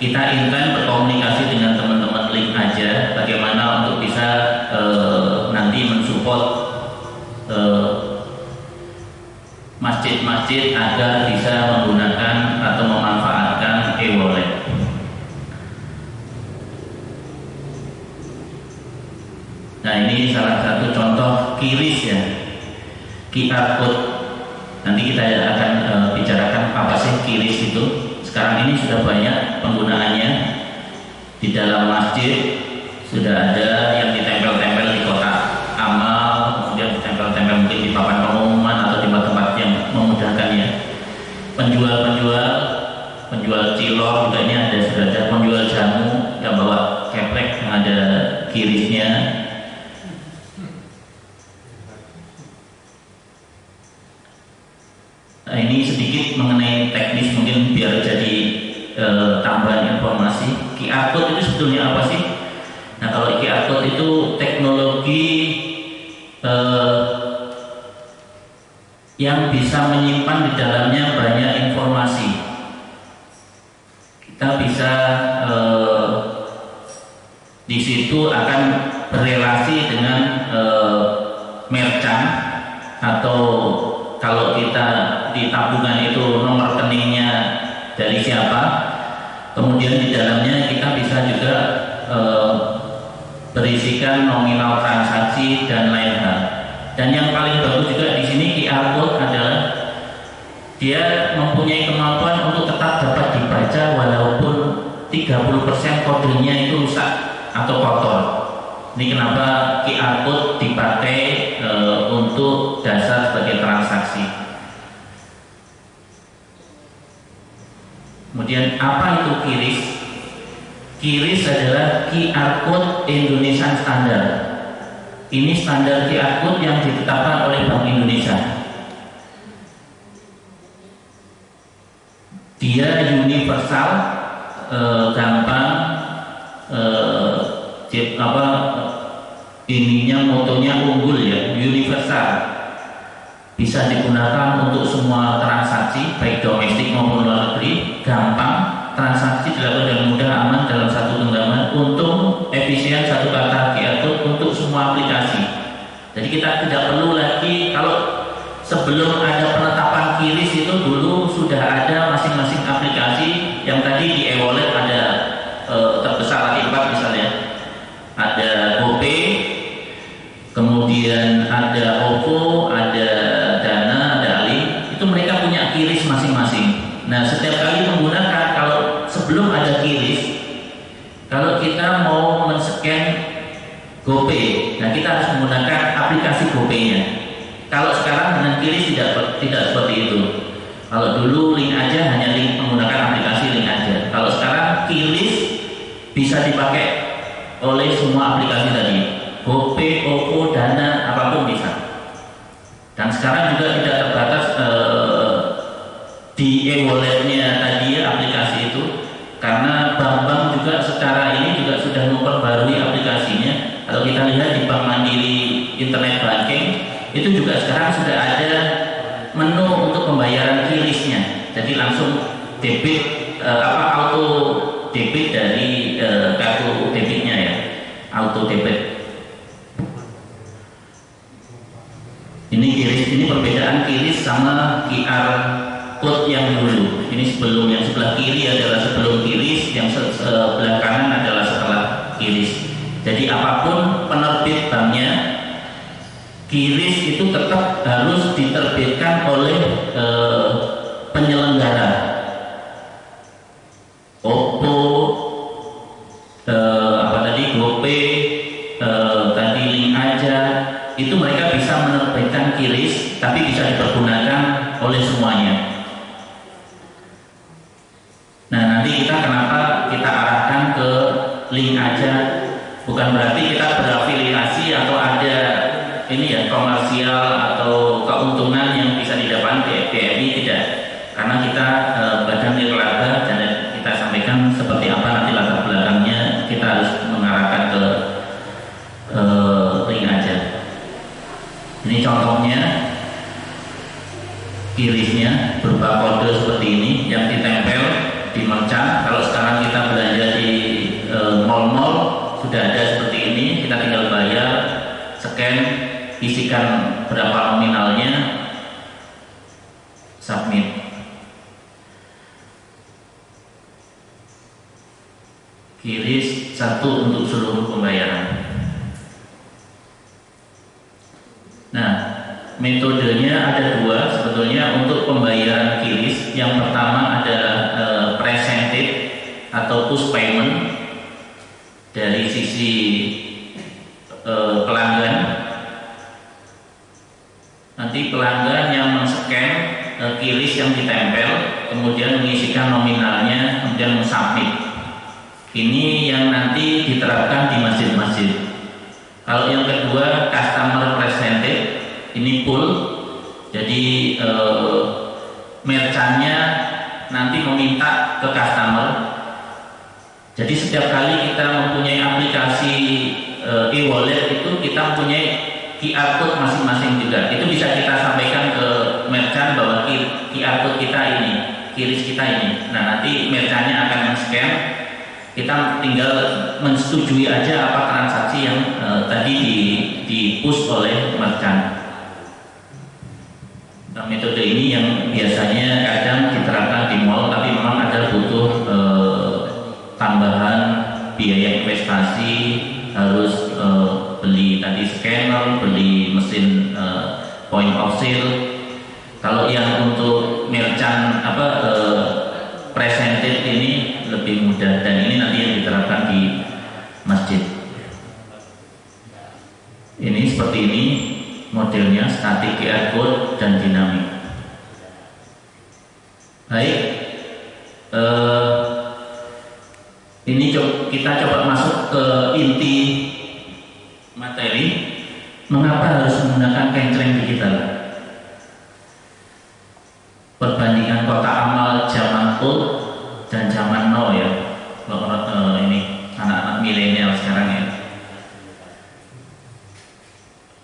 Kita intend berkomunikasi dengan teman-teman Link Aja bagaimana untuk bisa nanti mensupport masjid-masjid agar bisa menggunakan atau memanfaatkan e-wallet. Nah ini salah satu contoh QRIS ya, QR Code. Nanti kita akan bicarakan apa sih QRIS itu. Sekarang ini sudah banyak penggunaannya di dalam masjid. Sudah ada yang ditempel-tempel di kotak amal, kemudian ditempel-tempel mungkin di papan pengumuman atau di tempat-tempat yang memudahkan ya. Penjual cilok juga ini sudah ada, penjual jamu yang bawa keprek yang ada QRIS-nya. Nah, ini sedikit mengenai teknis mungkin biar jadi tambahan informasi. QR Code itu sebetulnya apa sih? Nah kalau QR Code itu teknologi yang bisa menyimpan di dalamnya banyak informasi. Kita bisa di situ akan berelasi dengan merchant, atau kalau kita di tabungan itu nomor rekeningnya dari siapa. Kemudian di dalamnya kita bisa juga berisikan nominal transaksi dan lain hal. Dan yang paling bagus juga di sini QR code adalah dia mempunyai kemampuan untuk tetap dapat dibaca walaupun 30% kodenya itu rusak atau kotor. Ini kenapa QR code dipakai untuk dasar sebagai transaksi. Kemudian apa itu QRIS? QRIS adalah QR Code Indonesian Standard. Ini standar QR Code yang ditetapkan oleh Bank Indonesia. Dia universal, gampang, ininya motonya unggul ya, universal. Bisa digunakan untuk semua transaksi baik domestik maupun luar negeri, gampang, transaksi dilakukan dengan mudah, aman dalam satu genggaman, untung, efisien, satu kata QR code untuk semua aplikasi. Jadi kita tidak perlu lagi, kalau sebelum ada penetapan QRIS itu dulu sudah ada masing-masing aplikasi yang tadi di e-wallet ada terbesar lagi 4 misalnya, ada GoPay, kemudian ada OVO, ada Dana, ada Ali, itu mereka punya QRIS masing-masing. Nah, setiap kali menggunakan, kalau sebelum ada QRIS, kalau kita mau men-scan GoPay, nah kita harus menggunakan aplikasi GoPay-nya. Kalau sekarang dengan QRIS tidak seperti itu. Kalau dulu link aja, hanya link menggunakan aplikasi link aja. Kalau sekarang QRIS bisa dipakai oleh semua aplikasi tadi. GoPay, OVO, Dana, apapun bisa. Dan sekarang juga tidak terbatas di e-walletnya tadi aplikasi itu, karena bank-bank juga secara ini juga sudah memperbarui aplikasinya. Kalau kita lihat di Bank Mandiri Internet Banking itu juga sekarang sudah ada menu untuk pembayaran QRIS-nya. Jadi langsung debit auto debit dari kartu debitnya ya, auto debit. Ini QRIS, ini perbedaan QRIS sama QR code yang dulu. Ini sebelum, yang sebelah kiri adalah sebelum QRIS, yang sebelah kanan adalah setelah QRIS. Jadi apapun penerbit banknya, QRIS itu tetap harus diterbitkan oleh penyelenggara. OVO, GoPay, tadi link aja, itu mereka bisa menerbitkan QRIS, tapi bisa dipergunakan oleh semuanya. Nah, nanti kita kenapa kita arahkan ke link aja, bukan berarti kita berafiliasi atau ada ini ya komersial atau keuntungan yang bisa didapatkan BRI, tidak. Karena kita badan nirlaba, dan kita sampaikan seperti apa nanti latar belakangnya, kita harus mengarahkan ke link aja. Ini contohnya QRIS-nya berupa kode seperti ini yang ditempel di merchant. Kalau sekarang kita belanja di mall-mall sudah ada seperti ini, kita tinggal bayar, scan, isikan berapa nominalnya, submit. QRIS satu untuk seluruh pembayaran. Nah, metodenya ada 2 sebetulnya untuk pembayaran QRIS. Yang pertama adalah presented atau push payment dari sisi pelanggan. Nanti pelanggan yang men-scan QRIS yang ditempel, kemudian mengisikan nominalnya, kemudian men-submit. Ini yang nanti diterapkan di masjid-masjid. Kalau yang kedua customer presented, ini pool. Jadi merchantnya nanti meminta ke customer. Jadi setiap kali kita mempunyai aplikasi e-wallet itu kita mempunyai QR code masing-masing juga. Itu bisa kita sampaikan ke merchant bahwa QR code kita ini, QRIS kita ini. Nah, nanti merchantnya akan men-scan, kita tinggal mensetujui aja apa transaksi yang tadi di push oleh merchant. Nah, metode ini yang biasanya kadang diterapkan di mall, tapi memang ada butuh tambahan biaya investasi, harus point of sale. Kalau yang untuk merchant presented ini lebih mudah, dan ini nanti yang diterapkan di masjid. Ini seperti ini modelnya, static QR code dan dinamik. Baik, ini kita coba masuk ke inti materi. Mengapa harus menggunakan kencreng digital? Perbandingan kotak amal zaman old dan zaman now ya. Ini anak-anak milenial sekarang ya.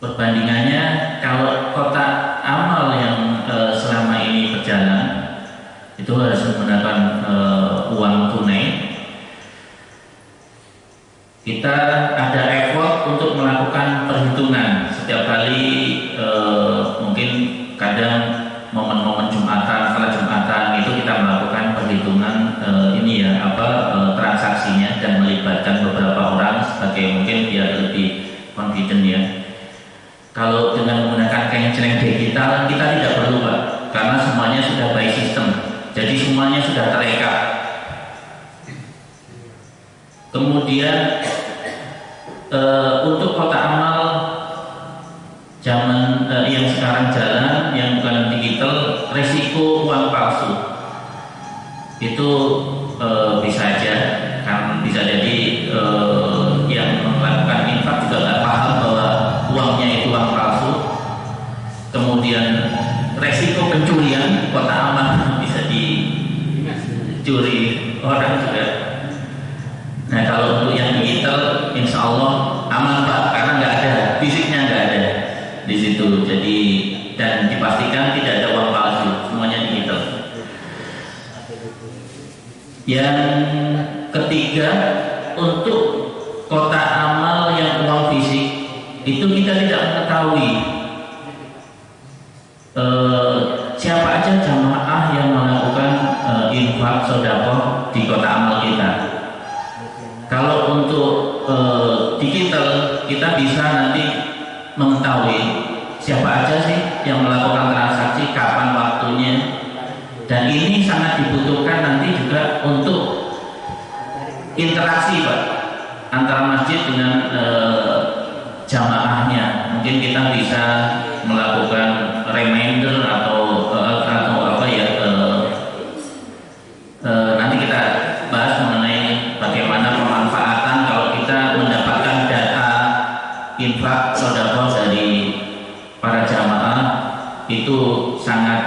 Perbandingannya, kalau kotak amal yang selama ini berjalan itu harus menggunakan uang tunai. Kita ada effort untuk melakukan perhitungan setiap kali, mungkin kadang momen-momen Jumatan, setelah Jumatan itu kita melakukan perhitungan transaksinya dan melibatkan beberapa orang sebagai mungkin biar lebih confident ya. Kalau dengan menggunakan kencreng digital kita tidak perlu Pak, karena semuanya sudah by system, jadi semuanya sudah terekam. Kemudian untuk kotak amal zaman yang sekarang jalan yang bukan digital, resiko uang palsu itu bisa aja, karena bisa jadi yang melakukan infak juga nggak paham bahwa uangnya itu uang palsu. Kemudian resiko pencurian kotak amal bisa dicuri orang juga. Nah kalau untuk yang digital, insya Allah aman Pak, karena nggak ada fisiknya, nggak ada di situ. Jadi dan dipastikan tidak ada uang palsu, semuanya digital. Yang ketiga, untuk kotak amal yang uang fisik itu kita tidak mengetahui siapa aja jamaah yang melakukan infak sedekah di kotak amal kita. Kalau untuk digital kita bisa nanti mengetahui siapa aja sih yang melakukan transaksi, kapan waktunya, dan ini sangat dibutuhkan nanti juga untuk interaksi Pak antara masjid dengan jamaahnya. Mungkin kita bisa melakukan reminder atau apa ya, nanti kita bahas mengenai bagaimana pemanfaatan kalau kita mendapatkan data infak sedekah dari para jamaah, itu sangat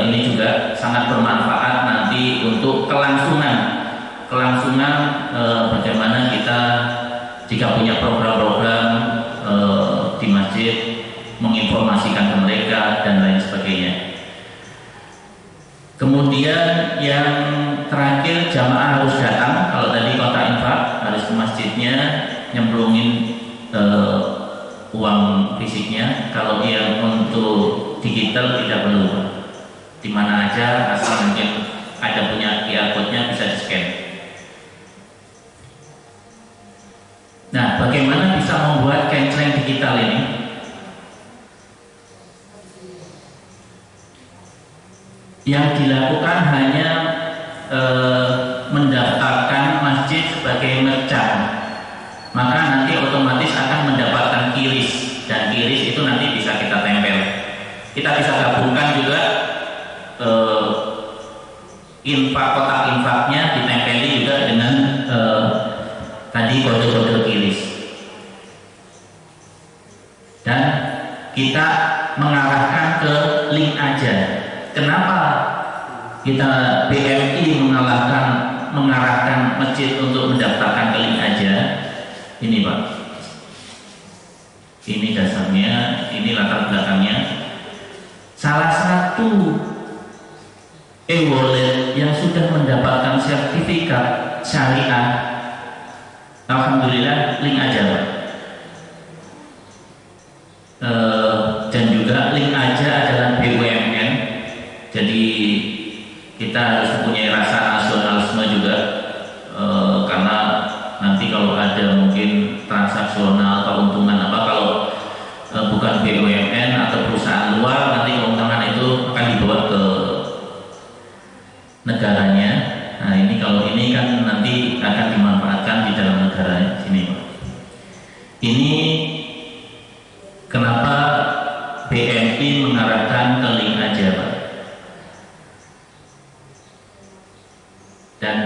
ini juga sangat bermanfaat nanti untuk kelangsungan bagaimana kita jika punya program-program di masjid menginformasikan ke mereka dan lain sebagainya. Kemudian yang terakhir, jamaah harus datang. Kalau tadi kotak infak harus ke masjidnya nyemplungin uang fisiknya. Kalau yang untuk digital tidak perlu, di mana aja asal mungkin ada punya QR code-nya bisa di-scan. Nah, bagaimana bisa membuat kencreng digital ini? Yang dilakukan hanya mendaftarkan masjid sebagai merchant, maka nanti otomatis akan mendapatkan kiris, dan kiris itu nanti bisa kita tempel. Kita bisa gabungkan juga kotak infaknya ditempeli juga dengan tadi kode-kode kiris, dan kita mengarahkan ke link aja. Kenapa kita BMI mengarahkan masjid untuk mendaftarkan ke link aja? Ini Pak, ini dasarnya, ini latar belakangnya. Salah satu e-wallet yang sudah mendapatkan sertifikat syariah, alhamdulillah, link aja Pak. Dan juga link aja adalah BUMN. Jadi kita harus mempunyai rasa nasionalisme juga, karena nanti kalau ada mungkin transaksional keuntungan apa, kalau bukan BUMN atau perusahaan luar, nanti keuntungan itu akan dibawa ke negaranya. Nah ini kalau ini kan nanti akan dimanfaatkan di dalam negara sini, Pak. Ini kenapa BMI mengarahkan ke link aja, Pak. Dan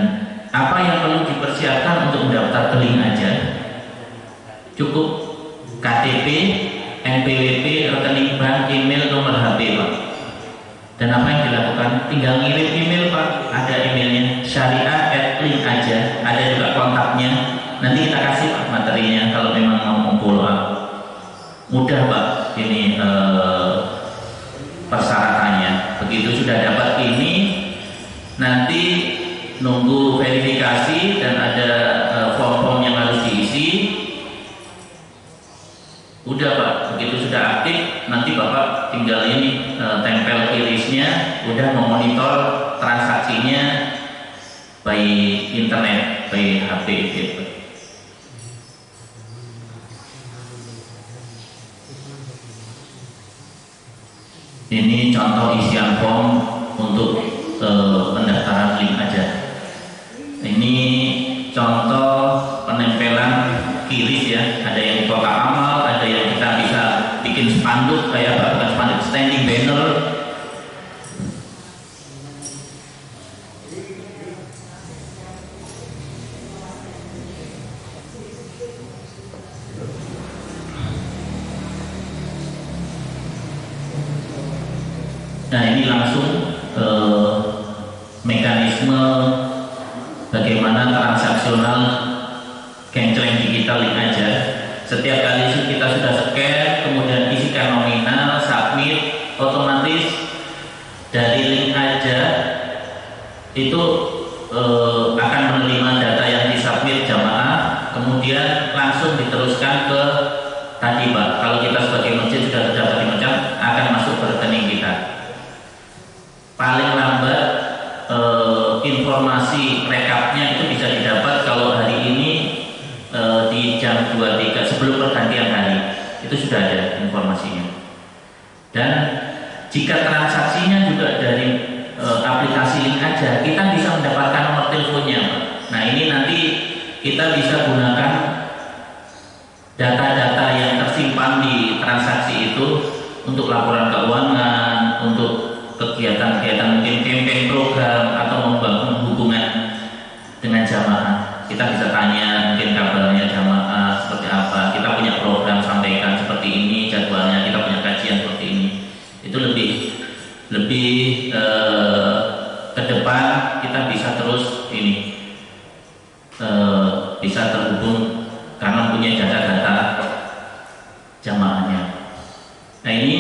apa yang perlu dipersiapkan untuk mendaftar ke link aja? Cukup KTP, NPWP, rekening bank, email, nomor HP, Pak. Dan apa yang dilakukan? Tinggal ngirim email, Pak. Ada emailnya, syariah@link aja. Ada juga kontaknya. Nanti kita kasih, Pak, materinya kalau memang mau follow up. Mudah, Pak. Ini persyaratannya. Begitu sudah dapat ini, nanti nunggu verifikasi dan ada form-form yang harus diisi. Udah, Pak, begitu sudah aktif, nanti Bapak tinggal ini tempel kirisnya, udah memonitor transaksinya by internet, by HP gitu. Ini contoh isian form untuk pendaftaran link aja. Ini contoh penempelan kiris ya, ada yang di kotak amal, ada yang kita bisa bikin spanduk kayak apa, bukan spanduk, standing banner. Nah ini langsung mekanisme bagaimana transaksional kenceng digital link aja. Setiap kali kita sudah scan, kemudian isikan nominal, submit, otomatis dari link aja itu akan menerima data yang disubmit jamaah, kemudian langsung diteruskan ke tadi, Pak. Kalau kita sebagai masjid sudah terdapat di masjid, akan masuk ke rekening kita. Paling lambat informasi rekapnya itu bisa didapat kalau hari ini di jam 23 sebelum pergantian hari itu sudah ada informasinya. Dan jika transaksinya juga dari aplikasi link aja, kita bisa mendapatkan nomor teleponnya, Pak. Nah ini nanti kita bisa gunakan data-data yang tersimpan di transaksi itu untuk laporan keuangan, untuk kegiatan-kegiatan mungkin campaign program atau membangun hubungan dengan jamaah. Kita bisa tanya mungkin kabarnya jamaah seperti apa, kita punya program sampaikan seperti ini jadwalnya, kita punya kajian seperti ini. Itu lebih ke depan kita bisa terus ini bisa terhubung karena punya data-data jamaahnya. Nah ini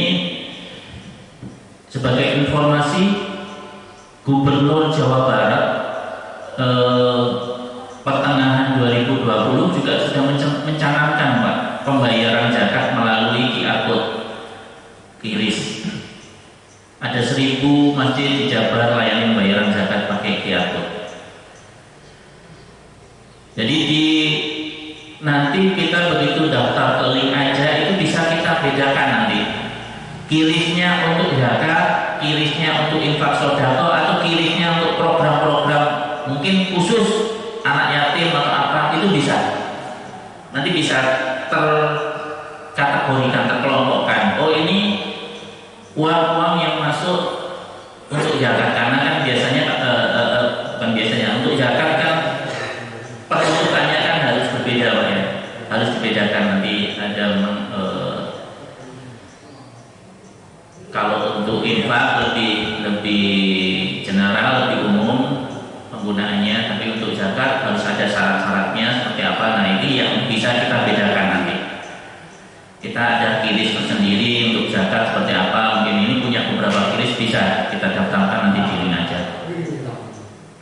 sebagai informasi, Gubernur Jawa Barat pertengahan 2020 juga sudah mencanangkan, Pak, pembayaran zakat melalui QR code kiris. Ada 1000 masjid di Jabar layani pembayaran zakat pakai QR code. Jadi nanti kita begitu daftar ke link aja itu bisa kita bedakan nanti. Kirisnya untuk zakat, kirisnya untuk infak sodako, atau kirisnya untuk program-program mungkin khusus anak yatim atau apa, itu bisa. Nanti bisa terkategorikan, terkelompokkan. Oh ini uang-uang yang masuk untuk zakat, karena kan biasanya bukan biasanya untuk zakat kan peruntukannya kan harus berbeda, Pak, ya. Harus dibedakan nanti ada kalau untuk infak lebih general, lebih umum penggunaannya, tapi untuk zakat harus ada syarat-syaratnya seperti apa. Nah ini yang bisa kita bedakan nanti. Kita ada kiris tersendiri untuk zakat seperti apa. Mungkin ini punya beberapa kiris, bisa kita daftarkan nanti di link aja.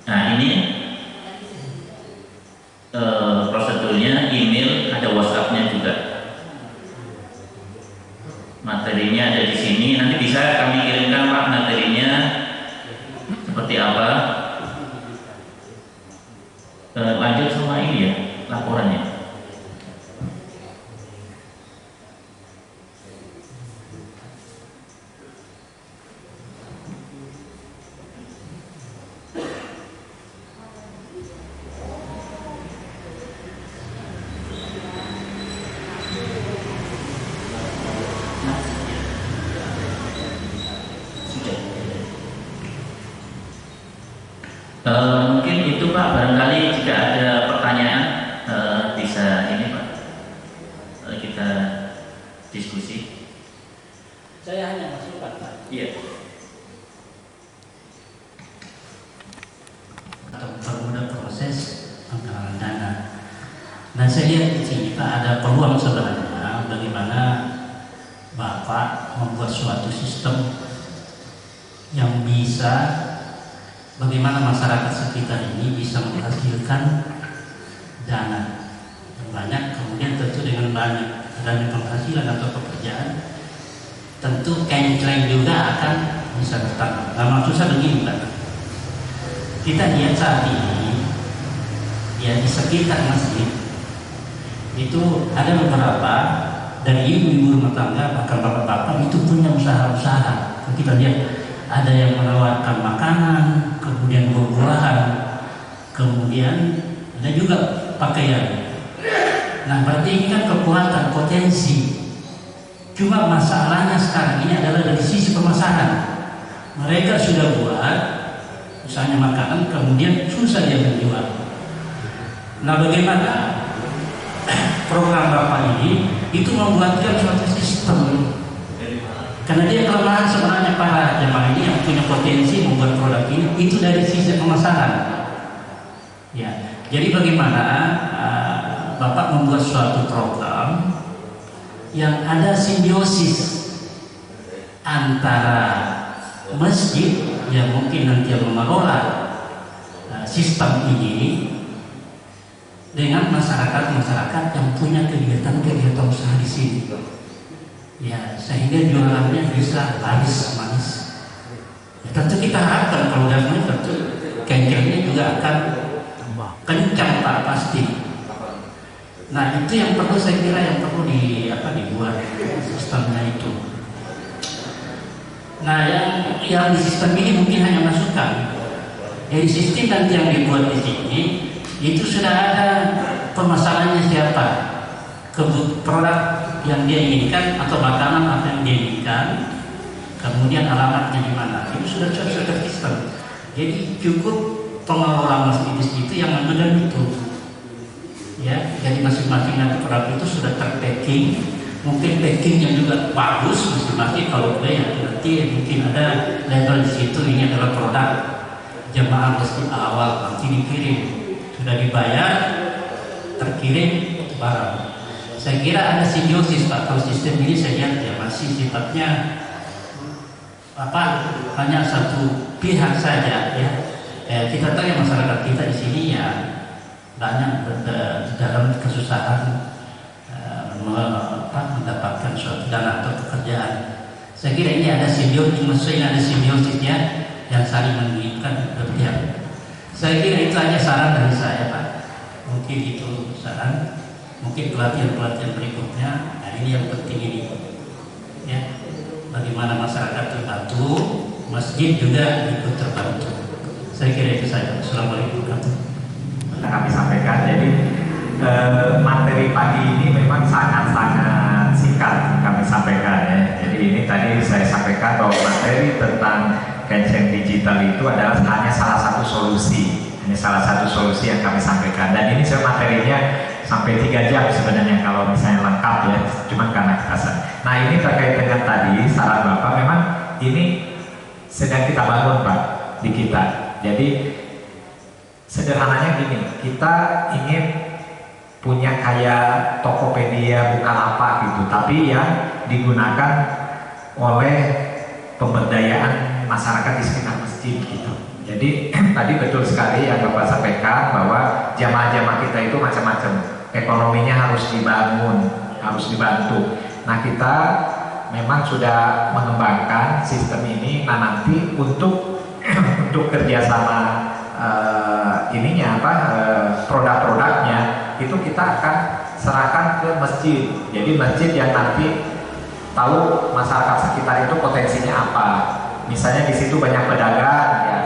Nah ini prosedurnya, email, ada WhatsApp-nya juga. Materinya ada di sini, nanti bisa kami kirimkan, Pak, materinya seperti apa. Lanjut sama ini ya, laporannya. Mungkin itu Pak, barangkali jika ada pertanyaan bisa ini Pak, kita diskusi. Saya hanya masukkan Pak. Iya. Atau mempermudah proses penggalangan dana. Nah, saya lihat di sini Pak ada peluang sebenarnya bagaimana Bapak membuat suatu sistem yang bisa bagaimana masyarakat sekitar ini bisa menghasilkan dana yang banyak, kemudian tentu dengan banyak dana penghasilan atau pekerjaan tentu kenceng juga akan bisa bertambah. Nah, maksud saya begini Pak, kita lihat saat ini ya di sekitar masjid itu ada beberapa dari ibu-ibu rumah tangga bahkan bapak-bapak itu punya usaha-usaha. Kita lihat ada yang menawarkan makanan, kemudian buah-buahan, kemudian ada juga pakaian. Nah, berarti ini kan kekuatan potensi. Cuma masalahnya sekarang ini adalah dari sisi pemasaran. Mereka sudah buat misalnya makanan, kemudian susah dia menjual. Nah, bagaimana program Bapak ini itu membuatkan suatu sistem? Karena dia kelemahan sebenarnya para jemaah ini yang punya potensi membuat produk ini itu dari sisi pemasaran. Ya, jadi bagaimana Bapak membuat suatu program yang ada simbiosis antara masjid yang mungkin nanti yang mengelola sistem ini dengan masyarakat yang punya kegiatan usaha di sini. Ya, sehingga jualannya bisa laris manis. Ya, tentu kita harapkan kalau dasarnya tentu kencangnya juga akan kencang Pak, pasti. Nah, itu yang perlu saya kira yang perlu dibuat sistemnya itu. Nah, yang di sistem ini mungkin hanya masukan. Jadi sistem nanti yang dibuat di sini itu sudah ada pemasarannya siapa, produk yang dia inginkan atau makanan apa yang dia inginkan, kemudian alamatnya di mana, itu sudah sistem. Jadi cukup pengelola masjid itu yang memegang itu. Ya, jadi masing-masing nanti produk itu sudah terpacking, mungkin packingnya juga bagus masing-masing. Kalau gue ya nanti mungkin ada label di situ, ini adalah produk jemaah masjid awal, nanti dikirim, sudah dibayar, terkirim barang. Saya kira ada simbiosis Pak. Kalau sistem ini saya lihat ya masih sifatnya hanya satu pihak saja ya. Kita tahu ya masyarakat kita di sini ya banyak dalam kesusahan mendapatkan suatu dana atau pekerjaan. Saya kira ini ada simbiosis, maksudnya ada simbiosisnya yang saling menginginkan berpihak. Saya kira itu hanya saran dari saya Pak. Mungkin itu saran. Mungkin pelatihan berikutnya, nah ini yang penting ini ya, bagaimana masyarakat terbantu, masjid juga ikut terbantu. Saya kira itu saja. Assalamualaikum warahmatullahi wabarakatuh. Kami sampaikan, jadi materi pagi ini memang sangat-sangat singkat kami sampaikan ya. Jadi ini tadi saya sampaikan bahwa materi tentang Kenceng digital itu adalah hanya salah satu solusi, yang kami sampaikan. Dan ini materinya sampai 3 jam sebenarnya kalau misalnya lengkap ya, cuma karena kekerasan. Nah, ini terkait dengan tadi saran Bapak, memang ini sedang kita bangun Pak di kita. Jadi sederhananya gini, kita ingin punya kayak Tokopedia, Bukalapak gitu, tapi yang digunakan oleh pemberdayaan masyarakat di sekitar masjid gitu. Jadi tadi betul sekali yang Bapak sampaikan bahwa jamaah-jamaah kita itu macam-macam. Ekonominya harus dibangun, harus dibantu. Nah, kita memang sudah mengembangkan sistem ini. Nah, nanti untuk kerjasama produk-produknya itu kita akan serahkan ke masjid. Jadi masjid yang nanti tahu masyarakat sekitar itu potensinya apa. Misalnya di situ banyak pedagang ya.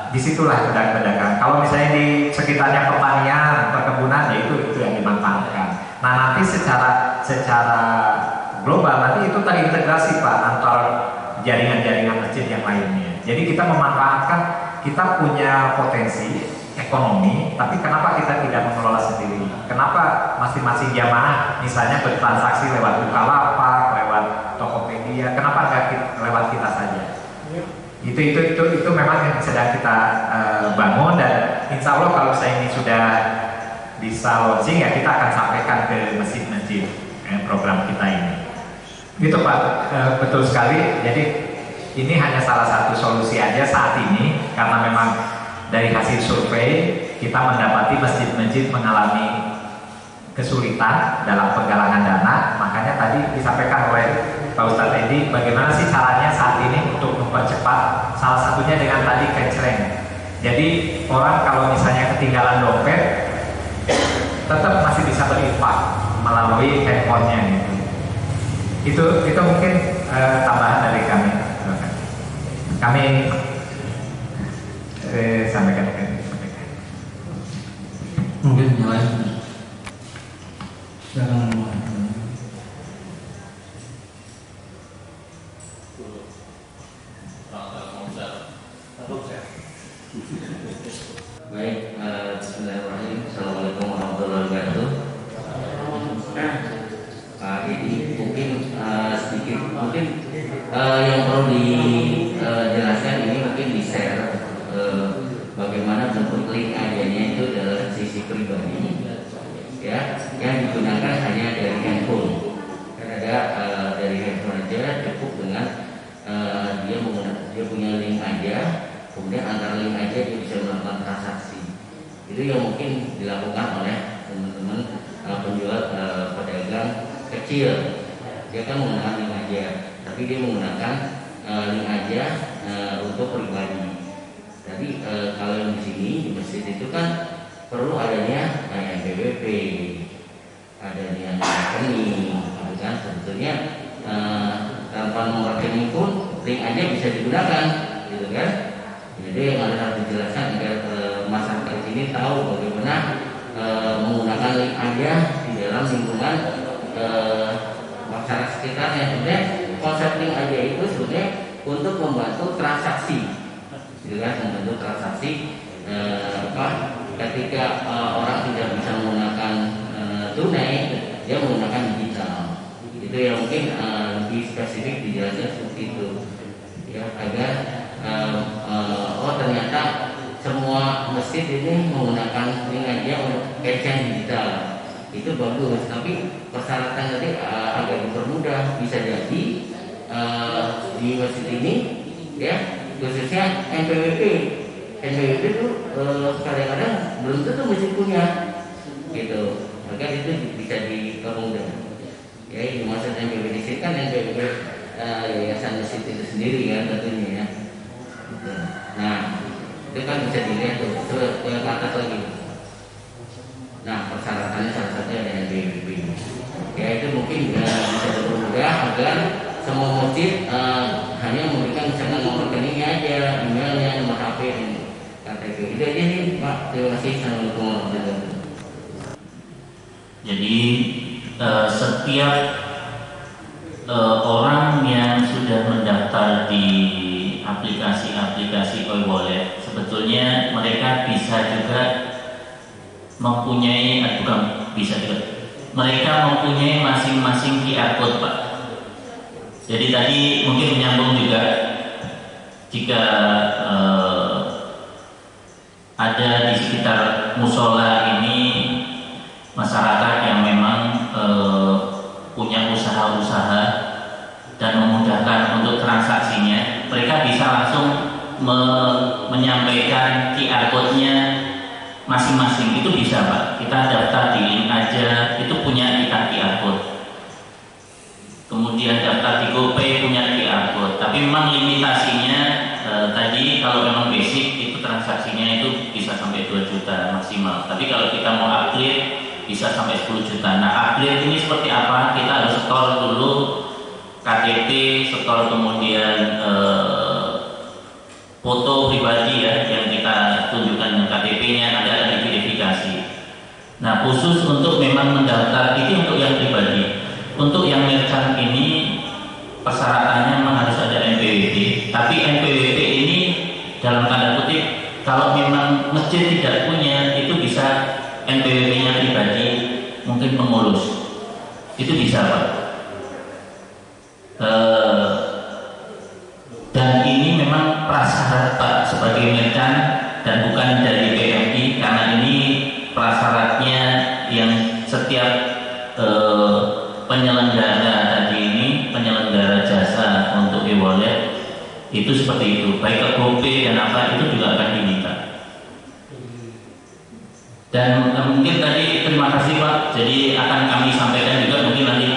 Disitulah pedagang. Kalau misalnya di sekitarnya pertanian, perkebunan, ya itu yang dimanfaatkan. Nah, nanti secara global nanti itu terintegrasi Pak antar jaringan-jaringan masjid yang lainnya. Jadi kita memanfaatkan kita punya potensi ekonomi, tapi kenapa kita tidak mengelola sendiri? Kenapa masing-masing jamaah misalnya bertransaksi lewat Bukalapak, lewat Tokopedia, kenapa nggak lewat kita saja? Itu memang yang sedang kita bangun, dan insya Allah kalau saya ini sudah bisa launching ya kita akan sampaikan ke masjid-masjid program kita ini. Gitu Pak, betul sekali. Jadi ini hanya salah satu solusi aja saat ini, karena memang dari hasil survei kita mendapati masjid-masjid mengalami kesulitan dalam penggalangan dana. Makanya tadi disampaikan oleh Pak Ustadz Edi, bagaimana sih caranya saat ini untuk mempercepat, salah satunya dengan tadi kecreng. Jadi orang kalau misalnya ketinggalan dompet tetap masih bisa berinfak melalui handphonenya gitu. Itu mungkin tambahan dari kami. Kami sampaikan. Mungkin yang lain. Silakan. Baik, bismillahirrahmanirrahim. Assalamualaikum warahmatullahi wabarakatuh. Ini mungkin sedikit yang perlu dijelaskan ini mungkin di share bagaimana bentuk link aja-nya itu dalam sisi pribadi, ya, yang digunakan hanya dari handphone. Kan ada dari handphone aja cukup dengan dia punya link aja, kemudian antara link aja dia bisa melakukan transaksi. Itu yang mungkin dilakukan oleh teman-teman penjual pedagang kecil. Dia kan menggunakan link aja, tapi dia menggunakan link aja untuk pribadi. Jadi kalau yang di sini di masjid itu kan perlu adanya NPWP, adanya rekening, kan sebetulnya tanpa nomor rekening pun link aja bisa digunakan, gitu kan? Jadi yang harus dijelaskan agar masyarakat di sini tahu bagaimana menggunakan link aja di dalam lingkungan masyarakat sekitarnya. Sebenarnya konsep link aja itu sebenarnya untuk membantu transaksi, gitu kan? Membantu transaksi ketika orang tidak bisa menggunakan tunai, dia menggunakan digital. Itu yang mungkin lebih spesifik dijelaskan seperti itu, ya, agar ternyata semua masjid ini menggunakan link aja untuk kecen digital. Itu bagus, tapi persyaratan tadi agak dipermudah. Bisa jadi di masjid ini, ya, khususnya NPWP itu kadang-kadang belum tentu masjid punya, gitu. Maka itu bisa dipermudah. Ya, ini maksud NPWP di sini kan NPWP yayasan masjid itu sendiri kan tentunya, ya. Nah, itu kan bisa dilihat tuh ke atas lagi. Nah, persyaratannya salah satunya ada NPWP. Ya, itu mungkin bisa dipermudah agar semua masjid hanya memberikan misalnya nomor rekeningnya aja, emailnya, nomor HP, KTP. Itu aja nih Pak. Terima kasih. Assalamualaikum warahmatullahi wabarakatuh. Jadi setiap orang yang sudah mendaftar di aplikasi e-wallet, sebetulnya mereka bisa juga mempunyai, mereka mempunyai masing-masing QR code, Pak. Jadi tadi mungkin menyambung juga, jika ada di sekitar musola ini masyarakat yang memang punya usaha-usaha dan memudahkan untuk transaksinya, mereka bisa langsung menyampaikan QR code-nya masing-masing. Itu bisa, Pak. Kita daftar di link aja, itu punya kita QR code. Kemudian daftar di GoPay punya QR code. Tapi memang limitasinya tadi kalau memang basic itu transaksinya itu bisa sampai 2 juta maksimal. Tapi kalau kita mau upgrade bisa sampai 10 juta. Nah, upgrade ini seperti apa? Kita harus store dulu KTP, store kemudian foto pribadi, ya, yang kita tunjukkan KTP-nya, ada verifikasi. Nah, khusus untuk memang mendaftar itu untuk yang pribadi. Untuk yang merchant ini persyaratannya memang harus ada NPWP. Tapi NPWP ini dalam tanda kutip Kalau memang masjid tidak punya, itu bisa NPWP-nya pribadi, mungkin pengurus, itu bisa Pak. Dan ini memang prasyarat Pak sebagai merchant dan bukan dari PMI, karena ini prasyaratnya yang setiap penyelenggara tadi ini, penyelenggara jasa untuk e-wallet itu seperti itu, baik ke GoPay dan apa itu juga akan diminta. Dan mungkin tadi terima kasih Pak, jadi akan kami sampaikan juga mungkin nanti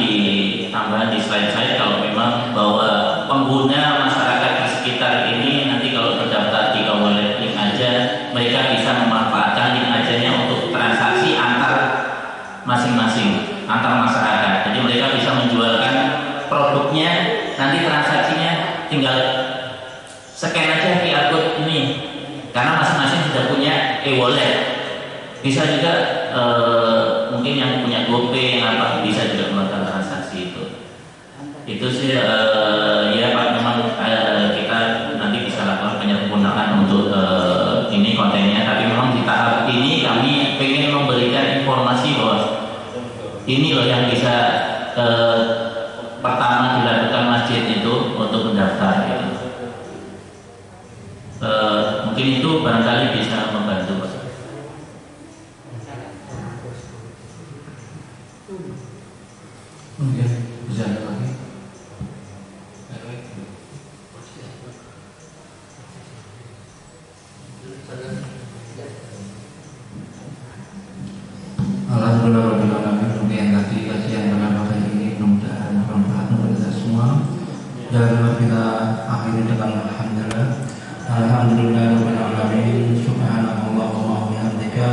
ditambah di slide saya kalau memang bahwa pengguna masyarakat di sekitar ini nanti kalau terdaftar di e-wallet link aja, mereka bisa memanfaatkan link aja-nya untuk transaksi antar masing-masing, antar masyarakat. Jadi mereka bisa menjualkan produknya, nanti transaksinya tinggal scan aja QR code ini, karena masing-masing sudah punya e-wallet. Bisa juga mungkin yang punya GoPay yang apa bisa juga melakukan transaksi itu. Itu sih ya Pak, memang kita nanti bisa lakukan penyempurnaan untuk ini kontennya, tapi memang di tahap ini kami pengen memberikan informasi bahwa ini loh yang bisa pertama dilakukan masjid itu untuk mendaftar gitu. Mungkin itu barangkali bisa membantu Pak. Mungkin bisa ada lagi. Alhamdulillah rabbil alamin. Mungkin tadi kajian pada pagi ini mudah-mudahan bermanfaat untuk kita semua. Dan kita akhiri dengan alhamdulillah. Alhamdulillah rabbil alamin. Subhanallah wa bihamdika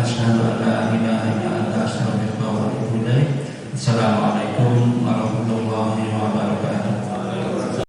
asyhadu an la ilaha illa anta astaghfiruka wa atubu ilaik. Assalamualaikum.